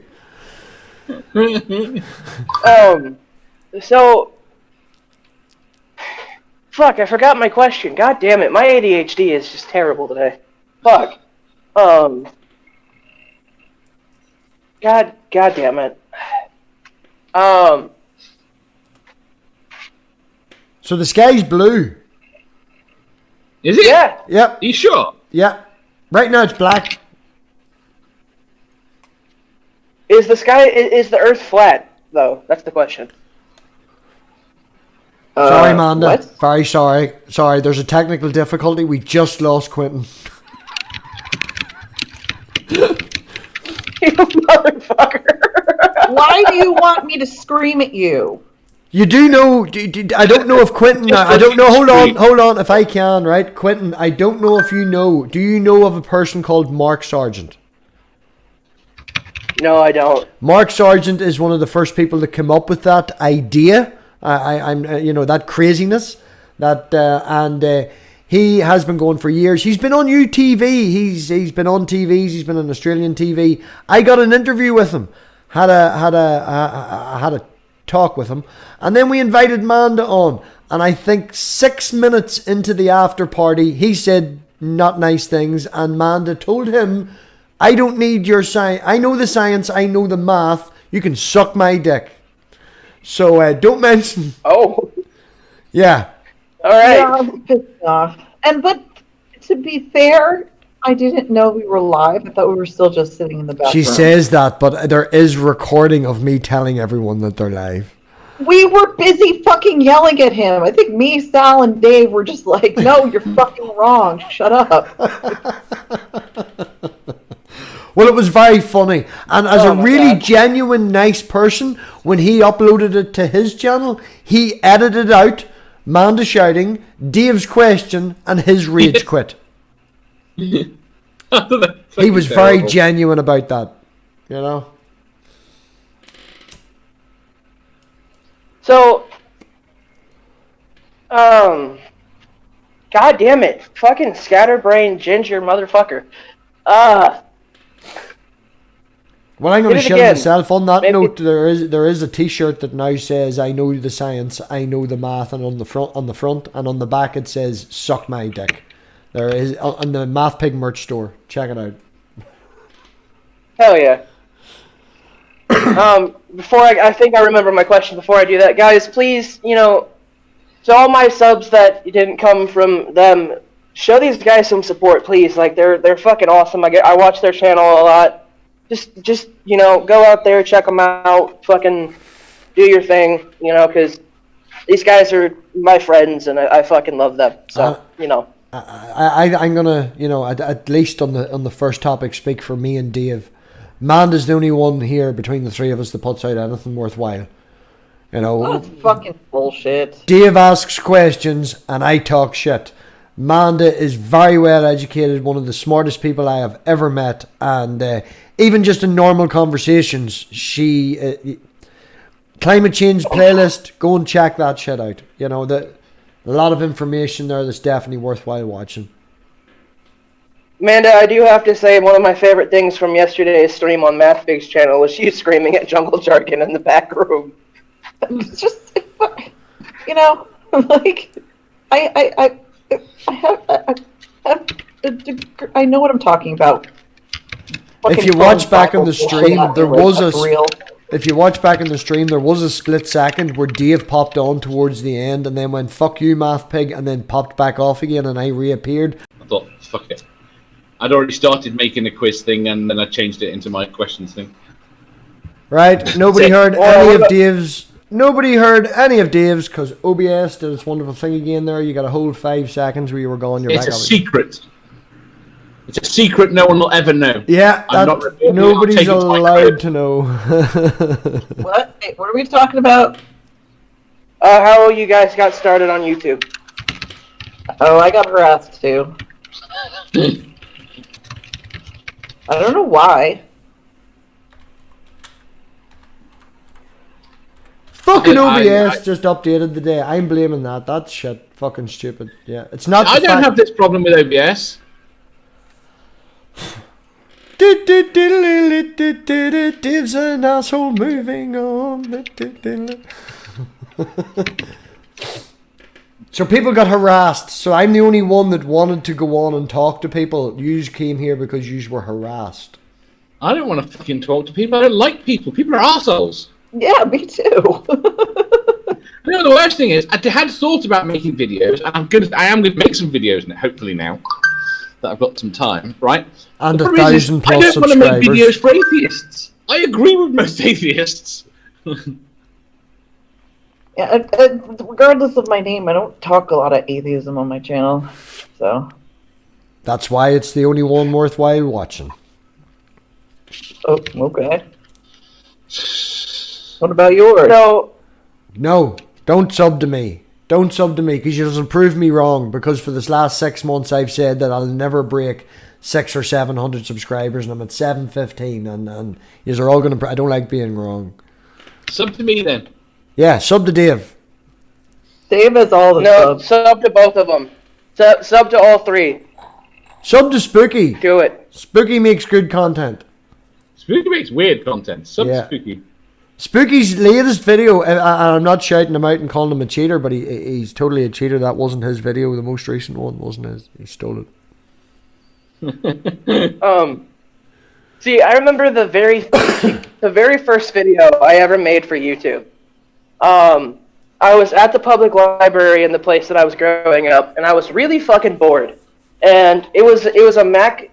So... Fuck, I forgot my question. God damn it. My ADHD is just terrible today. Fuck. God damn it. So the sky's blue. Is it? Yeah. Yep. Are you sure? Yeah. Right now it's black. Is the Earth flat, though? That's the question. Sorry, Amanda. What? Very sorry. Sorry, there's a technical difficulty. We just lost Quentin. You motherfucker. Why do you want me to scream at you? You do know, I don't know if Quentin, I don't know, hold on, if I can, right? Quentin, I don't know if you know, do you know of a person called Mark Sargent? No, I don't. Mark Sargent is one of the first people to come up with that idea. I'm that craziness, and he has been going for years. He's been on UTV. He's been on TVs. He's been on Australian TV. I got an interview with him. Had a talk with him, and then we invited Manda on. And I think 6 minutes into the after party, he said not nice things, and Manda told him, "I don't need your science. I know the science. I know the math. You can suck my dick." So don't mention. Oh. Yeah. All right. Yeah, I'm pissed off. But to be fair, I didn't know we were live. I thought we were still just sitting in the bathroom. She says that, but there is recording of me telling everyone that they're live. We were busy fucking yelling at him. I think me, Sal, and Dave were just like, "No, you're fucking wrong. Shut up." Well, it was very funny. And as Oh a my really God. genuine, nice person, when he uploaded it to his channel, he edited out Manda shouting, Dave's question, and his rage quit. He was very genuine about that, you know? So, God damn it. Fucking scatterbrain ginger motherfucker. Well, I'm going to Did it shit again. myself. On that Maybe- note, there is a T-shirt that now says "I know the science, I know the math," and on the front, and on the back it says "Suck my dick." There is on the MathPig merch store. Check it out. Hell yeah. Before I think I remember my question before I do that. Guys, please, to all my subs that didn't come from them, show these guys some support, please. Like, they're fucking awesome. I watch their channel a lot. Just go out there, check them out, fucking do your thing, because these guys are my friends and I fucking love them. So, I'm gonna, at least on the first topic, speak for me and Dave. Manda's the only one here between the three of us that puts out anything worthwhile. That's fucking bullshit. Dave asks questions and I talk shit. Manda is very well educated, one of the smartest people I have ever met, and even just in normal conversations, she climate change playlist, go and check that shit out. A lot of information there that's definitely worthwhile watching. Amanda, I do have to say one of my favorite things from yesterday's stream on MathPig's channel was you screaming at jungle jargon in the back room. It's just, like, I know what I'm talking about. If you watch back on the stream, there was a real. If you watch back in the stream, there was a split second where Dave popped on towards the end and then went, "Fuck you, MathPig," and then popped back off again, and I reappeared. I thought, fuck it. I'd already started making a quiz thing, and then I changed it into my questions thing. Right? Nobody heard any of Dave's because OBS did its wonderful thing again there. You got a whole 5 seconds where you were gone. You're It's back a up. secret. It's a secret no one will ever know. Yeah, I'm not revealing it. I'll nobody's take it to my allowed crib. to know. What? Hey, what are we talking about? How you guys got started on YouTube? Oh, I got harassed too. I don't know why. Fucking I- OBS just updated the day. I'm blaming that. That's shit. Fucking stupid. Yeah, it's not. I don't have this problem with OBS. Dave's an asshole moving on. So people got harassed. So I'm the only one that wanted to go on and talk to people. You came here because you were harassed. I don't want to fucking talk to people. I don't like people. People are assholes. Yeah, me too. You know, the worst thing is, I had thought about making videos, and I am going to make some videos now, hopefully now that I've got some time, right? And The 1,000 problem is, plus I don't want to make subscribers. videos for atheists. I agree with most atheists. Yeah, regardless of my name, I don't talk a lot of atheism on my channel, so. That's why it's the only one worthwhile watching. Oh, okay. What about yours? No, don't sub to me. Don't sub to me because you'll prove me wrong. Because for this last 6 months, I've said that I'll never break 600 or 700 subscribers, and I'm at 715. And you're all gonna. I don't like being wrong. Sub to me then. Yeah, sub to Dave. Dave has all the No, subs. sub to both of them. Sub to all three. Sub to Spooky. Do it. Spooky makes good content. Spooky makes weird content. Sub Yeah. to Spooky. Spooky's latest video, and I'm not shouting him out and calling him a cheater, but he's totally a cheater. That wasn't his video. The most recent one wasn't his. He stole it. See, I remember the very first video I ever made for YouTube. I was at the public library in the place that I was growing up, and I was really fucking bored. And it was a Mac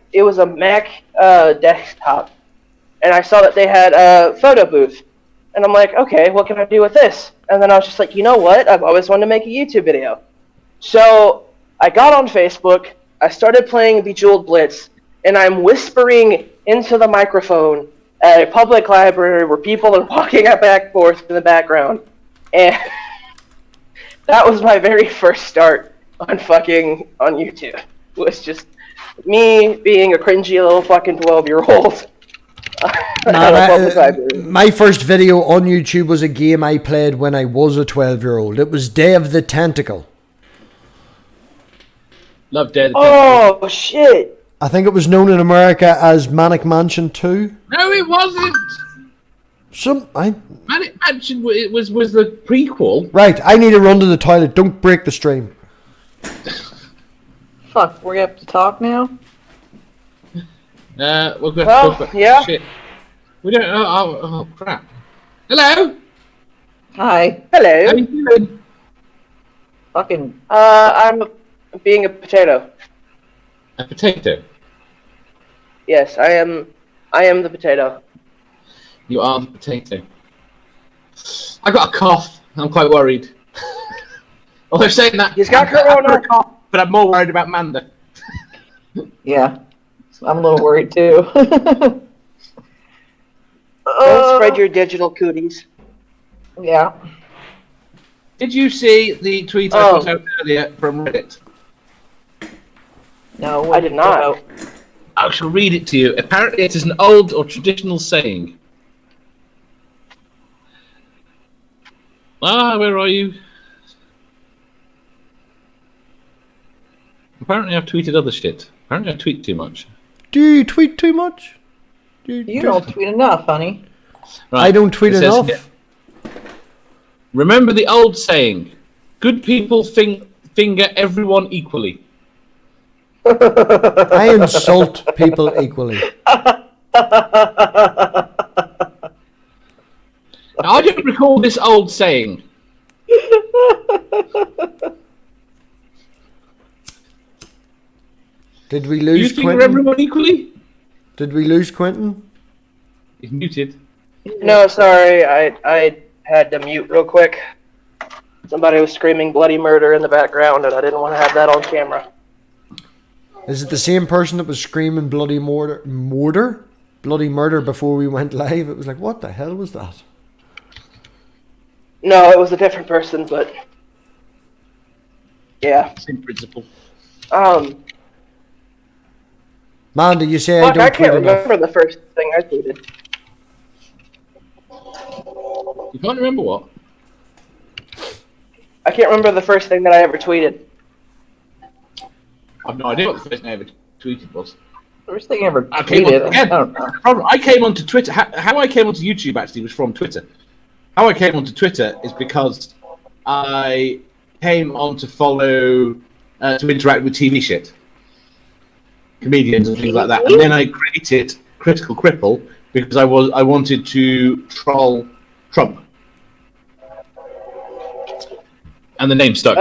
desktop, and I saw that they had a photo booth, and I'm like, okay, what can I do with this? And then I was just like, you know what? I've always wanted to make a YouTube video. So I got on Facebook, I started playing Bejeweled Blitz, and I'm whispering into the microphone at a public library where people are walking back and forth in the background. And that was my very first start on YouTube. It was just me being a cringy little fucking 12-year-old. My first video on YouTube was a game I played when I was a 12-year-old. It was Day of the Tentacle. Love Day of the Tentacle. Oh, shit. I think it was known in America as Manic Mansion 2. No, it wasn't. Manic Mansion was the prequel. Right, I need to run to the toilet. Don't break the stream. Fuck, we have to talk now? Yeah. Shit. We don't. Oh, crap. Hello. Hi. Hello. How you doing? Fucking. I'm being a potato. A potato. Yes, I am the potato. You are the potato. I got a cough. I'm quite worried. Although saying that, he's got corona. But I'm more worried about Manda. Yeah, I'm a little worried too. Don't spread your digital cooties. Yeah. Did you see the tweet I put out earlier from Reddit? No, I did not. I shall read it to you. Apparently, it is an old or traditional saying. Where are you? Apparently, I've tweeted other shit. Apparently, I tweet too much. Do you tweet too much? You don't tweet enough, honey. Right, I don't tweet enough. Remember the old saying, good people finger everyone equally. I insult people equally. I don't recall this old saying. Did we lose Quentin? You finger Quentin? everyone equally? Did we lose Quentin? He's muted. No, sorry. I had to mute real quick. Somebody was screaming bloody murder in the background, and I didn't want to have that on camera. Is it the same person that was screaming bloody murder? Bloody murder before we went live? It was like, what the hell was that? No, it was a different person, but yeah. Same principle. Man, did you say Fuck, I don't I can't tweet enough? remember the first thing I tweeted. You can't remember what? I can't remember the first thing that I ever tweeted. I've no idea what the first thing I ever tweeted was. First thing I ever tweeted. I don't know. I came onto Twitter. How I came onto YouTube actually was from Twitter. How I came onto Twitter is because I came on to follow, to interact with TV shit, comedians and things like that, and then I created Critical Cripple because I wanted to troll Trump, and the name stuck.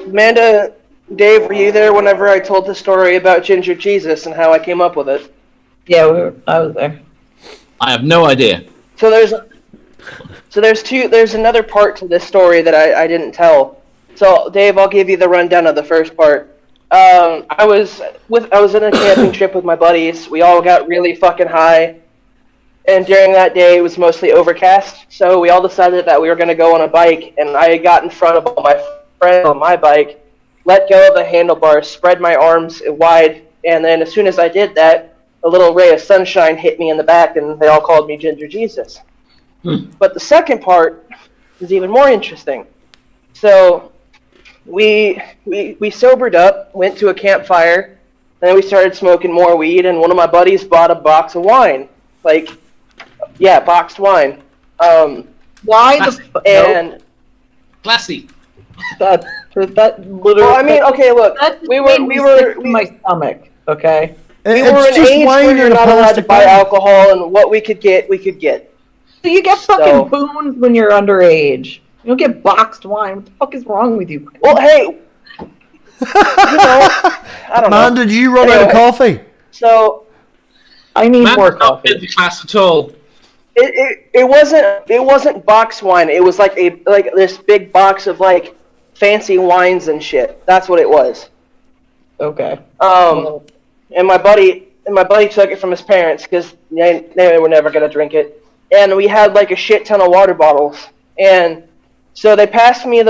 Amanda, Dave, were you there whenever I told the story about Ginger Jesus and how I came up with it? Yeah, I was there. I have no idea. So there's another part to this story that I didn't tell. So Dave, I'll give you the rundown of the first part. I was in a camping trip with my buddies. We all got really fucking high, and during that day it was mostly overcast. So we all decided that we were going to go on a bike, and I got in front of all my friends on my bike, let go of the handlebars, spread my arms wide, and then as soon as I did that, a little ray of sunshine hit me in the back, and they all called me Ginger Jesus. But the second part is even more interesting. So we sobered up, went to a campfire, and then we started smoking more weed, and one of my buddies bought a box of wine. Boxed wine. Why the classy. That literally. Well, I mean, okay, look, we were in my stomach. Okay. We were an age where you're not allowed to buy alcohol, and what we could get, we could get. So you get fucking boons when you're underage. You don't get boxed wine. What the fuck is wrong with you? Well, hey, I don't know. Man, did you run out of coffee? So I need more not coffee. in the class at all. It wasn't box wine. It was like this big box of like fancy wines and shit. That's what it was. Okay. And my buddy and my buddy took it from his parents because they were never gonna drink it. And we had like a shit ton of water bottles, and so they passed me a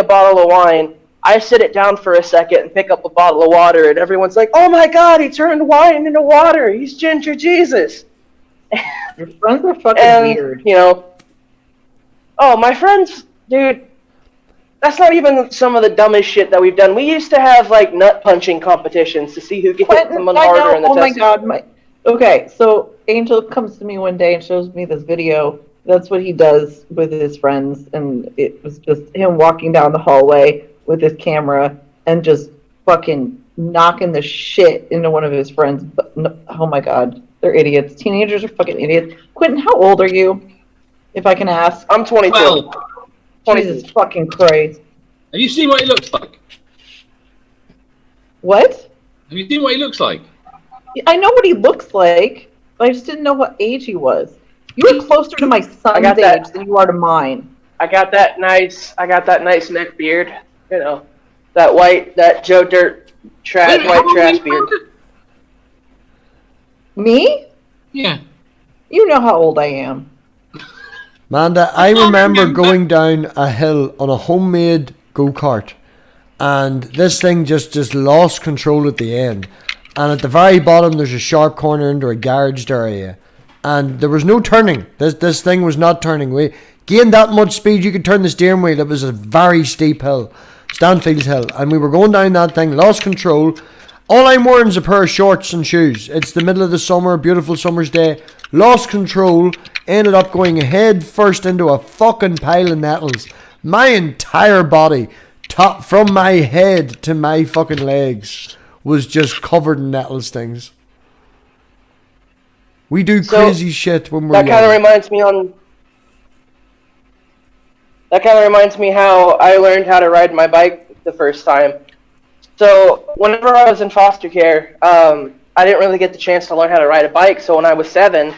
bottle of wine. I sit it down for a second and pick up a bottle of water, and everyone's like, "Oh my God, he turned wine into water. He's Ginger Jesus." Your friends are fucking weird. You know, oh, my friends, dude, that's not even some of the dumbest shit that we've done. We used to have like nut punching competitions to see who could hit someone harder in the test. Oh my God, okay, so Angel comes to me one day and shows me this video. That's what he does with his friends, and it was just him walking down the hallway with his camera and just fucking knocking the shit into one of his friends. But no, oh my God, they're idiots. Teenagers are fucking idiots. Quentin, how old are you, if I can ask? I'm 22. Well, Jesus fucking Christ. have you seen what he looks like? What? Have you seen what he looks like? I know what he looks like, but I just didn't know what age he was. You are closer to my son's age than you are to mine. I got that nice neck beard. You know, that Joe Dirt white trash beard. Me? Yeah. You know how old I am. Amanda, I remember going down a hill on a homemade go-kart, and this thing just lost control at the end. And at the very bottom, there's a sharp corner into a garaged area, and there was no turning. This thing was not turning. We gained that much speed, you could turn the steering wheel. It was a very steep hill, Stanfield's Hill, and we were going down that thing, lost control. All I'm wearing is a pair of shorts and shoes. It's the middle of the summer, beautiful summer's day. Lost control, ended up going head first into a fucking pile of nettles. My entire body, from my head to my fucking legs, was just covered in nettle stings. We do crazy shit when we're That kind of reminds me how I learned how to ride my bike the first time. So whenever I was in foster care, I didn't really get the chance to learn how to ride a bike. So when I was 7,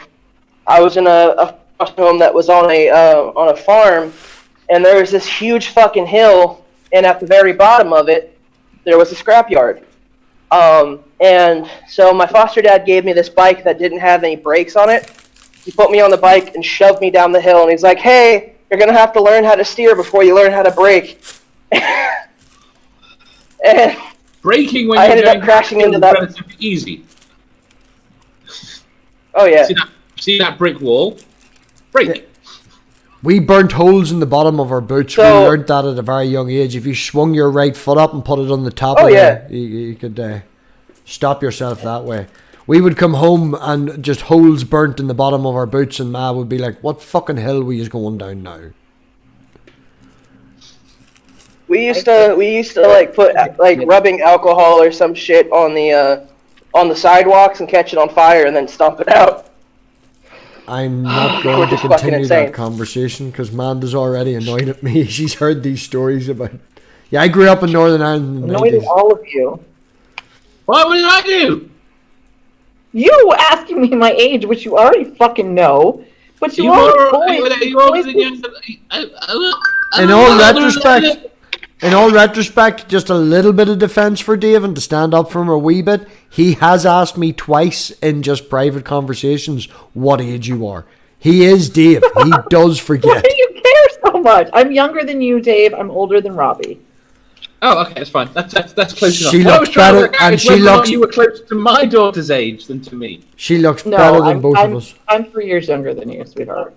I was in a foster home that was on a farm, and there was this huge fucking hill, and at the very bottom of it, there was a scrapyard. And so my foster dad gave me this bike that didn't have any brakes on it. He put me on the bike and shoved me down the hill, and he's like, "Hey, you're gonna have to learn how to steer before you learn how to brake." And braking when I you're ended up crashing into that. Relatively easy. Oh yeah. See that brick wall? Brake. Yeah. We burnt holes in the bottom of our boots. We learned that at a very young age. If you swung your right foot up and put it on the top of it, you could stop yourself that way. We would come home and just holes burnt in the bottom of our boots, and Ma would be like, "What fucking hill were you going down now?" We used to like put like rubbing alcohol or some shit on the sidewalks and catch it on fire and then stomp it out. I'm not going to continue that conversation because Amanda's already annoyed at me. She's heard these stories about. Yeah, I grew up in Northern Ireland in the 90s. Annoyed at all of you. What did I do? You asking me my age, which you already fucking know, but In all retrospect, just a little bit of defense for Dave and to stand up for him a wee bit. He has asked me twice in just private conversations what age you are. He is Dave. He does forget. Why do you care so much? I'm younger than you, Dave. I'm older than Robbie. Oh, okay, that's fine. That's close enough. She looks better, and she looks. You were closer to my daughter's age than to me. She looks better than both of us. I'm 3 years younger than you, sweetheart.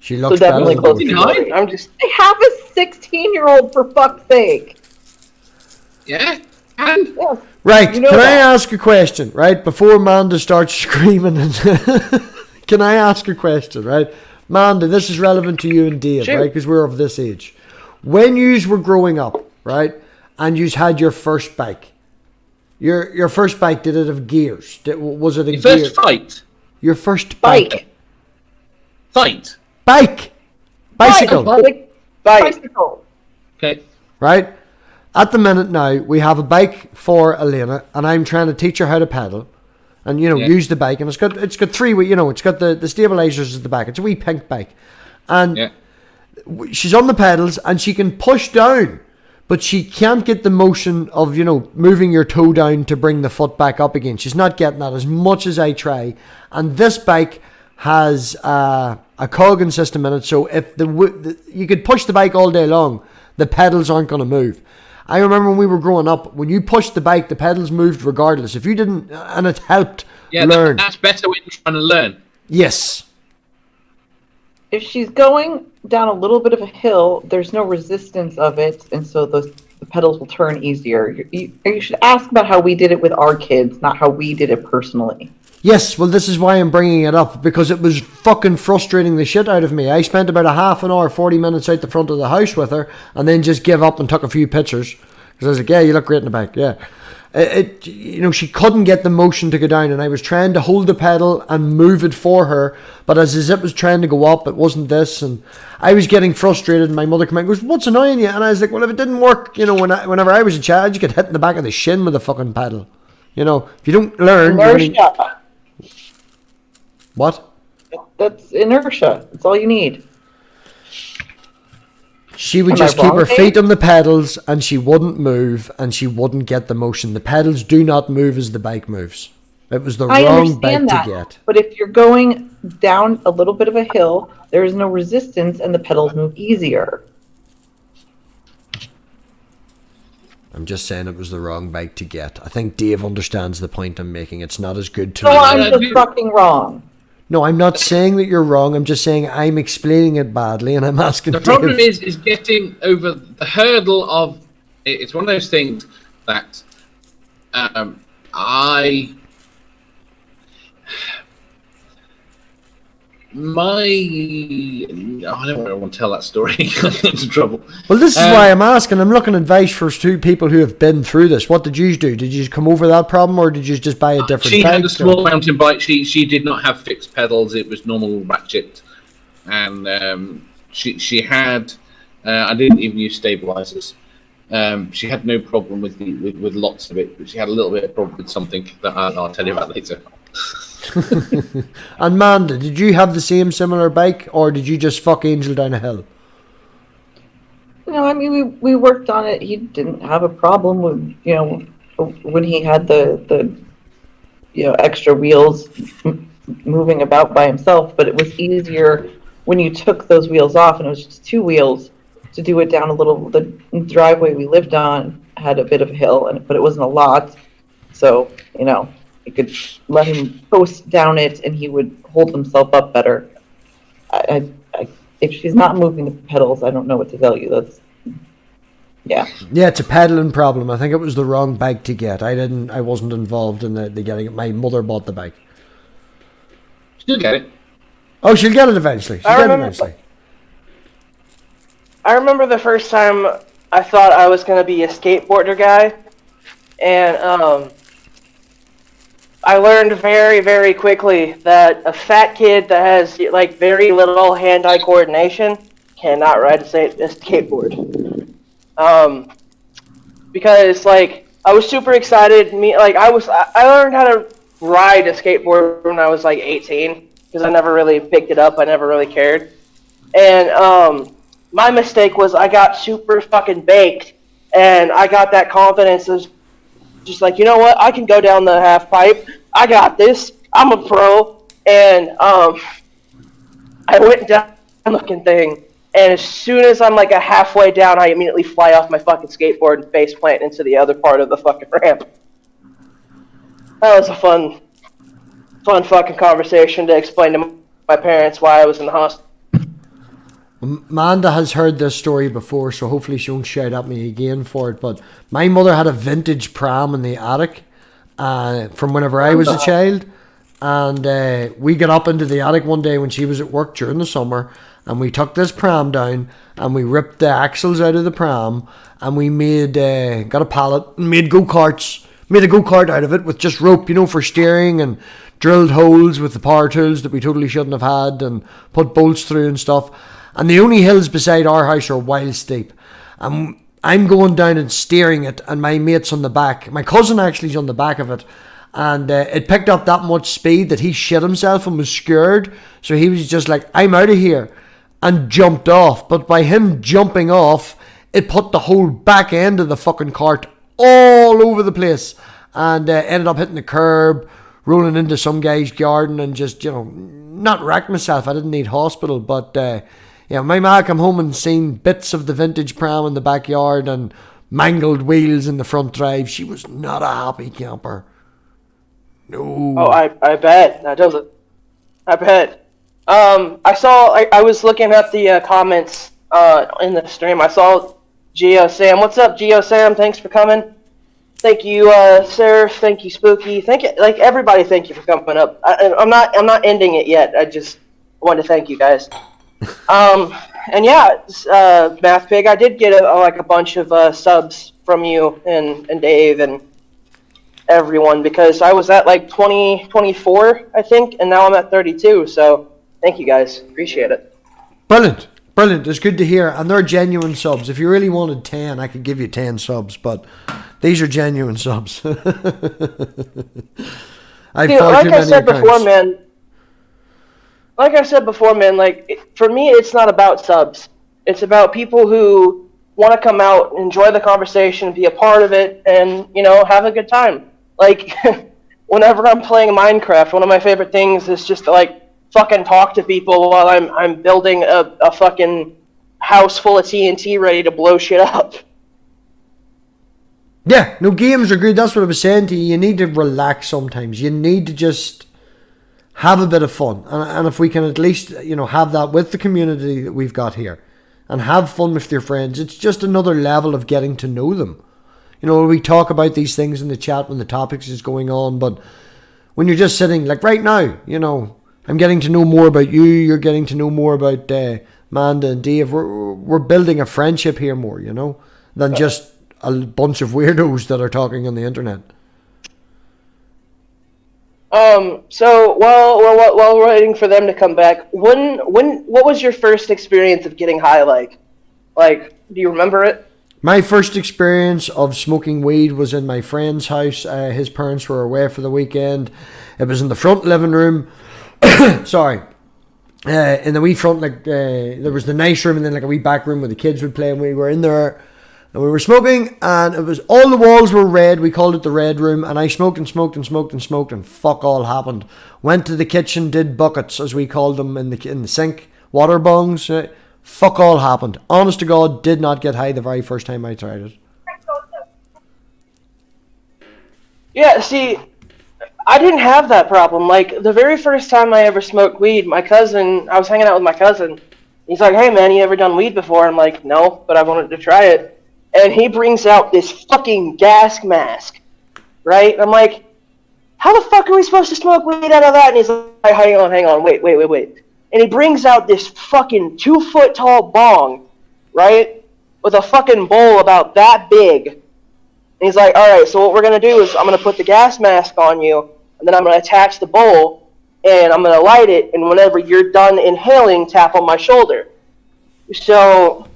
She looks so definitely better close than to both. I have a 16-year-old, for fuck's sake. Yeah, and Yes. Right, You know can I that. ask a question, right? Before Amanda starts screaming. Can I ask a question, right? Amanda, this is relevant to you and Dave, Sure. right? Because we're of this age. When yous were growing up, right? And yous had your first bike. Your first bike, did it have gears? Was it a your gear? first fight. Your first bike. Fight. Bike. Bicycle. Bike. Bicycle. Okay. Right? At the minute now, we have a bike for Elena, and I'm trying to teach her how to pedal, and use the bike. And it's got three, it's got the stabilizers at the back. It's a wee pink bike, and she's on the pedals, and she can push down, but she can't get the motion of, moving your toe down to bring the foot back up again. She's not getting that as much as I try. And this bike has a cogging system in it, so if you could push the bike all day long, the pedals aren't going to move. I remember when we were growing up, when you pushed the bike, the pedals moved regardless. If you didn't, and it helped learn. That's better when you're trying to learn. Yes. If she's going down a little bit of a hill, there's no resistance of it, and so the pedals will turn easier. You should ask about how we did it with our kids, not how we did it personally. Yes, well, this is why I'm bringing it up, because it was fucking frustrating the shit out of me. I spent about a half an hour, 40 minutes out the front of the house with her, and then just gave up and took a few pictures. Because I was like, yeah, you look great in the back, yeah. She couldn't get the motion to go down, and I was trying to hold the pedal and move it for her, but as it was trying to go up, it wasn't this, and I was getting frustrated, and my mother came out and goes, what's annoying you? And I was like, well, if it didn't work, whenever I was a child, you get hit in the back of the shin with a fucking pedal. If you don't learn... Inertia. What? That's inertia. That's all you need. She would just keep her feet on the pedals, and she wouldn't move, and she wouldn't get the motion. The pedals do not move as the bike moves. It was the wrong bike to get. But if you're going down a little bit of a hill, there is no resistance, and the pedals move easier. I'm just saying it was the wrong bike to get. I think Dave understands the point I'm making. It's not as good to No, learn. I'm just fucking wrong. No, I'm not saying that you're wrong. I'm just saying I'm explaining it badly, and I'm asking The Dave. problem is getting over the hurdle of... It's one of those things that I don't really want to tell that story. I get into trouble. Well, this is why I'm asking. I'm looking advice for two people who have been through this. What did you do? Did you come over that problem, or did you just buy a different bike? She had a small mountain bike. She did not have fixed pedals. It was normal ratchet, and she had. I didn't even use stabilizers. She had no problem with lots of it, but she had a little bit of problem with something that I'll tell you about later. And Manda, did you have the same similar bike, or did you just fuck Angel down a hill? No, I mean we worked on it. He didn't have a problem with when he had the extra wheels moving about by himself. But it was easier when you took those wheels off and it was just two wheels to do it down a little. The driveway we lived on had a bit of a hill, but it wasn't a lot, so you could let him coast down it, and he would hold himself up better. If she's not moving the pedals, I don't know what to tell you. Yeah, it's a pedaling problem. I think it was the wrong bike to get. I wasn't involved in the getting it. My mother bought the bike. She'll get it. Oh, she'll get it eventually. I remember the first time I thought I was going to be a skateboarder guy, and I learned very, very quickly that a fat kid that has very little hand-eye coordination cannot ride a skateboard. Because I was super excited. I learned how to ride a skateboard when I was 18 because I never really picked it up. I never really cared. And my mistake was I got super fucking baked, and I got that confidence of just you know what, I can go down the half pipe. I got this. I'm a pro. And I went down the fucking thing, and as soon as I'm a halfway down, I immediately fly off my fucking skateboard and face plant into the other part of the fucking ramp. That was a fun fucking conversation to explain to my parents why I was in the hospital. Amanda has heard this story before, so hopefully she won't shout at me again for it. But my mother had a vintage pram in the attic from whenever I was a child. And we got up into the attic one day when she was at work during the summer. And we took this pram down and we ripped the axles out of the pram. And we got a pallet and made go-karts. Made a go-kart out of it with just rope, for steering, and drilled holes with the power tools that we totally shouldn't have had, and put bolts through and stuff. And the only hills beside our house are wild steep. I'm going down and steering it, and my mate's on the back. My cousin actually is on the back of it. And it picked up that much speed that he shit himself and was scared. So he was just I'm out of here, and jumped off. But by him jumping off, it put the whole back end of the fucking cart all over the place, and ended up hitting the curb, rolling into some guy's garden, and just, not wrecked myself. I didn't need hospital, but my ma come home and seen bits of the vintage pram in the backyard and mangled wheels in the front drive. She was not a happy camper. No. Oh, I bet. That does it. I bet. I was looking at the comments in the stream. I saw GeoSam. What's up, GeoSam? Thanks for coming. Thank you, Seraph. Thank you, Spooky. Everybody. Thank you for coming up. I'm not ending it yet. I just wanted to thank you guys. And yeah, MathPig. I did get a bunch of subs from you and Dave and everyone, because I was at 24, I think, and now I'm at 32. So thank you guys. Appreciate it. Brilliant. It's good to hear, and they're genuine subs. If you really wanted 10, I could give you 10 subs, but these are genuine subs. Dude, like I said before, man, for me, it's not about subs. It's about people who want to come out, enjoy the conversation, be a part of it, and, have a good time. Whenever I'm playing Minecraft, one of my favorite things is just to, fucking talk to people while I'm building a fucking house full of TNT ready to blow shit up. Yeah, no, games are good. That's what I was saying to you. You need to relax sometimes. You need to just have a bit of fun. And if we can at least, have that with the community that we've got here, and have fun with your friends, it's just another level of getting to know them. We talk about these things in the chat when the topics is going on, but when you're just sitting, right now, I'm getting to know more about you, you're getting to know more about Amanda and Dave. We're building a friendship here more, than just a bunch of weirdos that are talking on the internet. So while we're waiting for them to come back, what was your first experience of getting high like? Do you remember it? My first experience of smoking weed was in my friend's house. His parents were away for the weekend. It was in the front living room. Sorry. In the wee front, there was the nice room, and then a wee back room where the kids would play, and we were in there and we were smoking, and it was all the walls were red. We called it the red room, and I smoked and fuck all happened. Went to the kitchen, did buckets, as we called them, in the sink, water bongs. Fuck all happened. Honest to God, did not get high the very first time I tried it. Yeah, see, I didn't have that problem. The very first time I ever smoked weed, I was hanging out with my cousin. He's like, hey man, you ever done weed before? I'm like, no, but I wanted to try it. And he brings out this fucking gas mask, right? I'm like, how the fuck are we supposed to smoke weed out of that? And he's like, hang on, wait. And he brings out this fucking 2-foot tall bong, right? With a fucking bowl about that big. And he's like, alright, so what we're going to do is I'm going to put the gas mask on you, and then I'm going to attach the bowl, and I'm going to light it, and whenever you're done inhaling, tap on my shoulder. So,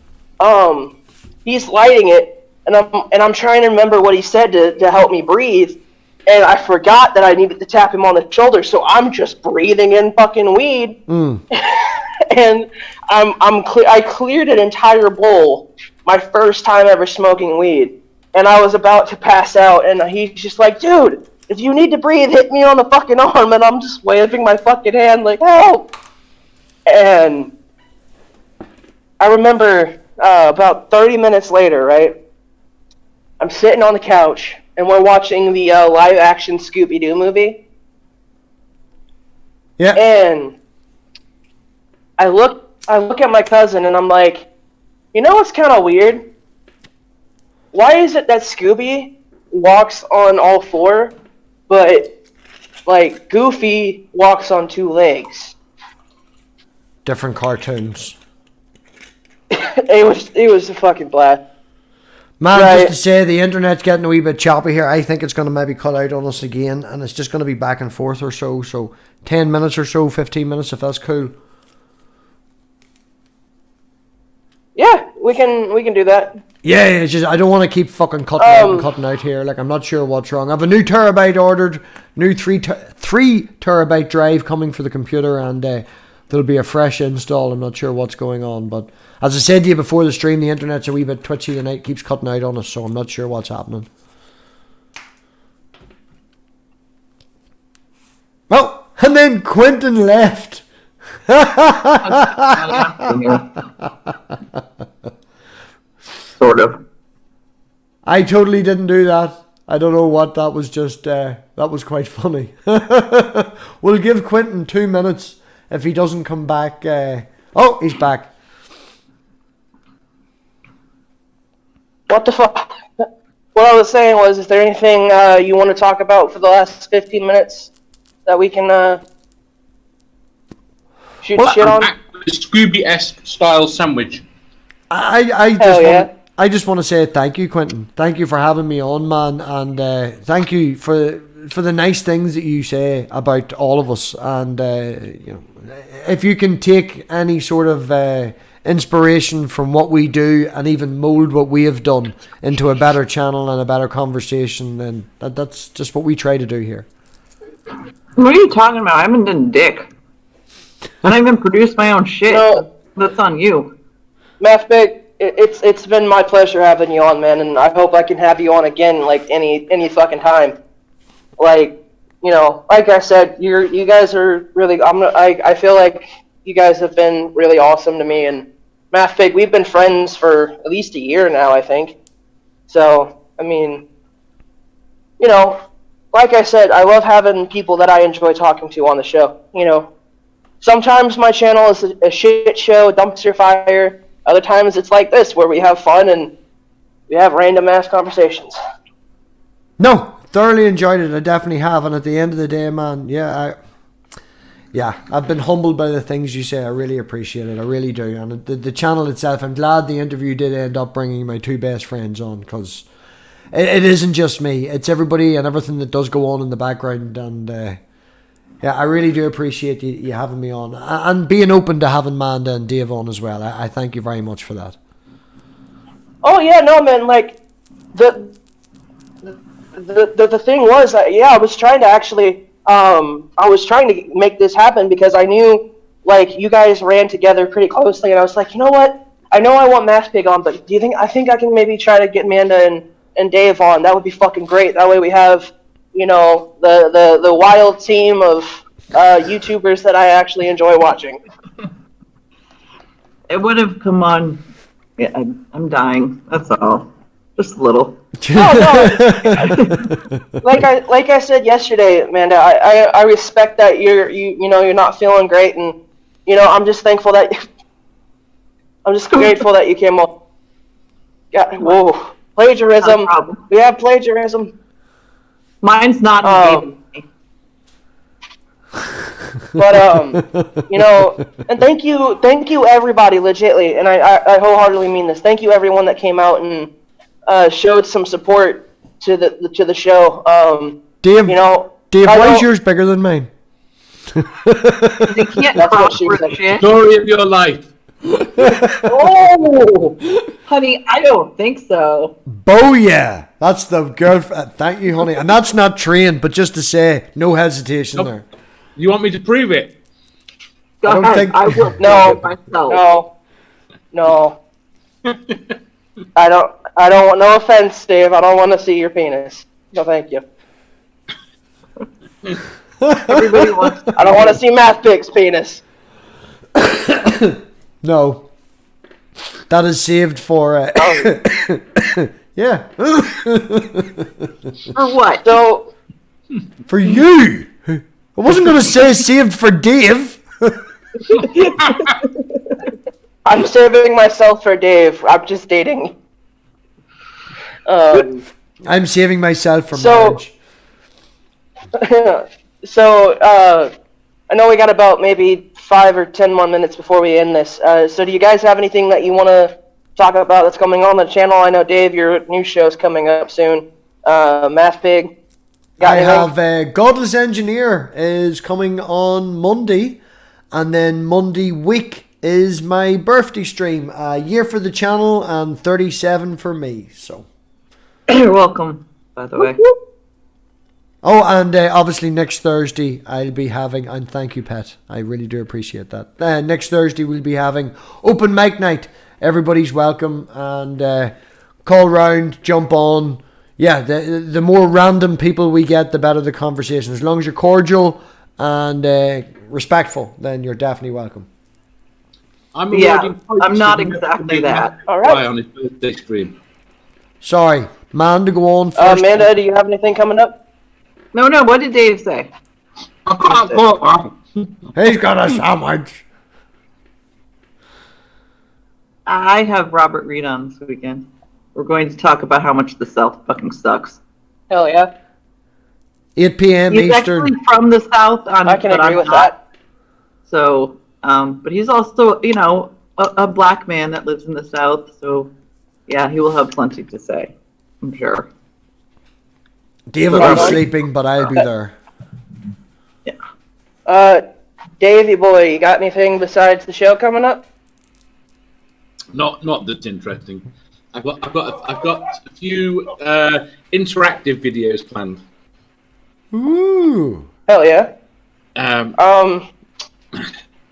he's lighting it, and I'm trying to remember what he said to help me breathe, and I forgot that I needed to tap him on the shoulder, so I'm just breathing in fucking weed, and I cleared an entire bowl, my first time ever smoking weed, and I was about to pass out, and he's just like, dude, if you need to breathe, hit me on the fucking arm, and I'm just waving my fucking hand like, help! And I remember about 30 minutes later, right, I'm sitting on the couch, and we're watching the live-action Scooby-Doo movie. Yeah. And I look at my cousin, and I'm like, you know what's kind of weird? Why is it that Scooby walks on all four, but, Goofy walks on 2 legs? Different cartoons. It was a fucking blast. Man, Right. just to say, the internet's getting a wee bit choppy here. I think it's going to maybe cut out on us again, and it's just going to be back and forth or so. So 10 minutes or so, 15 minutes, if that's cool. Yeah, we can do that. Yeah, it's just I don't want to keep fucking cutting out here. I'm not sure what's wrong. I have a new terabyte ordered, new 3 terabyte drive coming for the computer, and there'll be a fresh install. I'm not sure what's going on, but as I said to you before the stream, the internet's a wee bit twitchy tonight, keeps cutting out on us, so I'm not sure what's happening. Oh, and then Quentin left. Sort of. I totally didn't do that. I don't know what that was. Just that was quite funny. We'll give Quentin 2 minutes if he doesn't come back. Oh, he's back. What the fuck? What I was saying was, is there anything you want to talk about for the last 15 minutes that we can shoot shit on? Scooby-esque style sandwich. I just want to say thank you, Quentin. Thank you for having me on, man, and thank you for the nice things that you say about all of us. And if you can take any sort of inspiration from what we do and even mold what we have done into a better channel and a better conversation, then that's just what we try to do here. What are you talking about? I haven't done dick. I don't even produce my own shit. No. That's on you. MathPig, it's been my pleasure having you on, man, and I hope I can have you on again, like any fucking time. Like, like I said, you guys are really. I feel like you guys have been really awesome to me, and MathPig, we've been friends for at least a year now, I think. So, I mean, like I said, I love having people that I enjoy talking to on the show. Sometimes my channel is a shit show, dumpster fire. Other times it's like this, where we have fun and we have random ass conversations. No, thoroughly enjoyed it. I definitely have. And at the end of the day, man, I've been humbled by the things you say. I really appreciate it. I really do. And the channel itself, I'm glad the interview did end up bringing my two best friends on, because it isn't just me. It's everybody and everything that does go on in the background. And I really do appreciate you having me on and being open to having Manda and Dave on as well. I thank you very much for that. Oh yeah, no man, like the thing was that I was trying to actually I was trying to make this happen because I knew like you guys ran together pretty closely, and I was like, you know what? I know I want MathPig on, but I think I can maybe try to get Manda and Dave on. That would be fucking great. That way we have the wild team of YouTubers that I actually enjoy watching. It would have come on. Yeah, I'm dying. That's all. Just a little. Oh, no. like I said yesterday, Amanda, I respect that you're not feeling great, and I'm just thankful that I'm just grateful that you came on. Yeah, whoa, plagiarism. We have plagiarism. Mine's not But and thank you everybody, legitly, and I wholeheartedly mean this. Thank you everyone that came out and showed some support to the show. Dave, why is yours bigger than mine? You can't That's what she said. shit. Story of your life. Oh, honey, I don't think so. Booyah! That's the girlfriend. Thank you, honey. And that's not trained, but just to say, no hesitation there. You want me to prove it? Go I don't ahead. think- I will No, myself. no. I don't want, no offense, Dave. I don't want to see your penis. No, thank you. Everybody wants. I don't want to see MathPig's penis. No. That is saved for... yeah. For what? So, For you! I wasn't going to say saved for Dave. I'm saving myself for Dave. I'm just dating. I'm saving myself for marriage. So, I know we got about maybe 5 or 10 more minutes before we end this. So do you guys have anything that you want to talk about that's coming on the channel? I know, Dave, your new show's coming up soon. MathPig. I have Godless Engineer is coming on Monday, and then Monday week is my birthday stream. A year for the channel and 37 for me. So You're welcome, by the way. Oh, and obviously next Thursday I'll be having, and thank you, Pet. I really do appreciate that. Next Thursday we'll be having open mic night. Everybody's welcome, and call round, jump on. Yeah, the more random people we get, the better the conversation. As long as you're cordial and respectful, then you're definitely welcome. I'm not exactly that. All right. On his birthday stream. Sorry, man, to go on first. Amanda, do you have anything coming up? No, what did Dave say? He's got a sandwich. I have Robert Reed on this weekend. We're going to talk about how much the South fucking sucks. Hell yeah. 8 p.m. He's Eastern. actually from the South. I can agree with that. So, but he's also, a black man that lives in the South. So, yeah, he will have plenty to say, I'm sure. David will be sleeping, but I'll be there. Yeah. Davey boy, you got anything besides the show coming up? Not that's interesting. I've got a few interactive videos planned. Ooh. Hell yeah.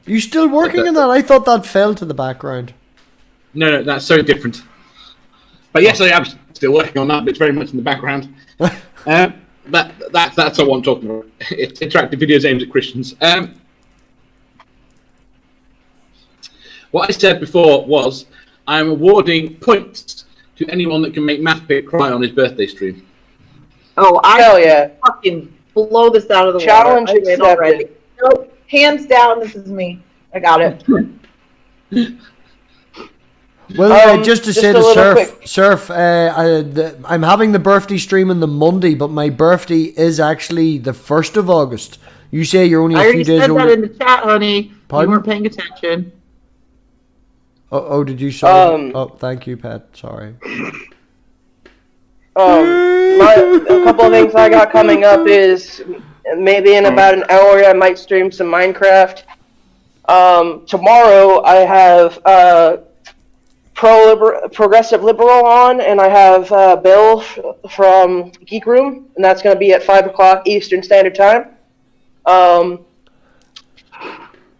You still working on that? I thought that fell to the background. No, that's so different. But yes, I am still working on that, but it's very much in the background. But that's not what I'm talking about. It's interactive videos aimed at Christians. What I said before was I'm awarding points to anyone that can make MathPig cry on his birthday stream. Oh, Hell yeah. Fucking blow this out of the Challenge water. I win already. Nope, hands down, this is me. I got it. Well, just to say a to little Surf, I'm having the birthday stream on the Monday, but my birthday is actually the 1st of August. You say you're only a few days I already said older. that in the chat, honey. Pardon? You weren't paying attention. Oh, did you say? Thank you, Pat. Sorry. A couple of things I got coming up is maybe in about an hour I might stream some Minecraft. Tomorrow I have Progressive Liberal on, and I have Bill from Geek Room, and that's going to be at 5 o'clock Eastern Standard Time.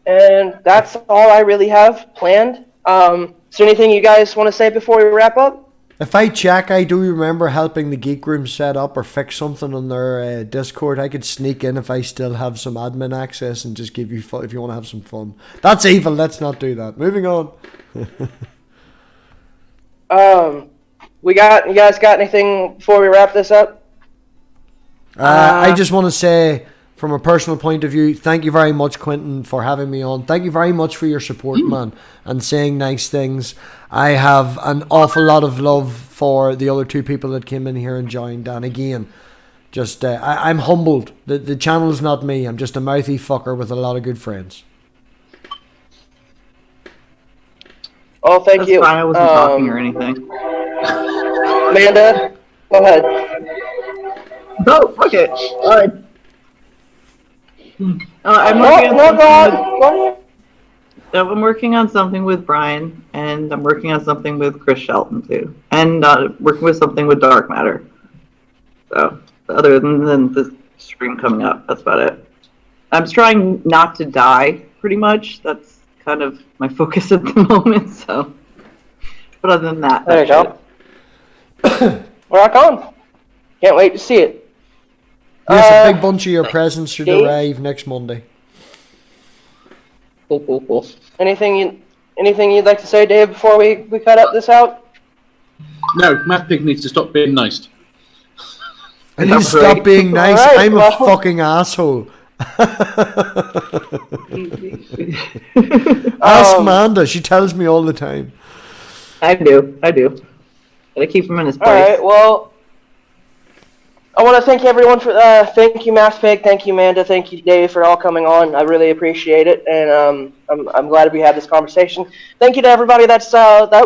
And that's all I really have planned. Is there anything you guys want to say before we wrap up? If I check, I do remember helping the Geek Room set up or fix something on their Discord. I could sneak in if I still have some admin access and just give you fun if you want to have some fun. That's evil. Let's not do that. Moving on. You guys got anything before we wrap this up? I just want to say, from a personal point of view, thank you very much, Quentin, for having me on. Thank you very much for your support, man, and saying nice things. I have an awful lot of love for the other two people that came in here and joined. And again, just I'm humbled. The channel's not me. I'm just a mouthy fucker with a lot of good friends. Oh, thank That's you. fine, I wasn't talking or anything. Amanda, go ahead. No, fuck it. All right. I'm working on something with Brian, and I'm working on something with Chris Shelton too, and working with something with Dark Matter. So, other than the stream coming up, that's about it. I'm trying not to die, pretty much. That's kind of my focus at the moment. So, but other than that, there you go. Rock on! Can't wait to see it. Yes, a big bunch of your presents should arrive next Monday. Cool. Anything you'd like to say, Dave, before we cut up this out? No, MathPig needs to stop being nice. I need to stop being nice. Right, I'm a fucking asshole. Ask Amanda. She tells me all the time. I do. Gotta keep him in his place. All right. Well, I want to thank everyone for. Thank you, MathPig. Thank you, Amanda. Thank you, Dave, for all coming on. I really appreciate it, and I'm glad we had this conversation. Thank you to everybody that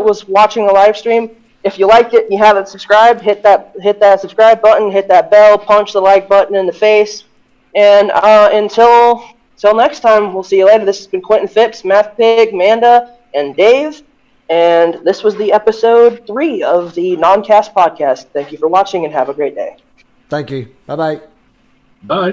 was watching the live stream. If you liked it and you haven't subscribed, hit that subscribe button, hit that bell, punch the like button in the face, and until next time, we'll see you later. This has been Quentin, Phipps, MathPig, Amanda, and Dave. And this was the episode 3 of the Noncast podcast. Thank you for watching and have a great day. Thank you. Bye-bye. Bye.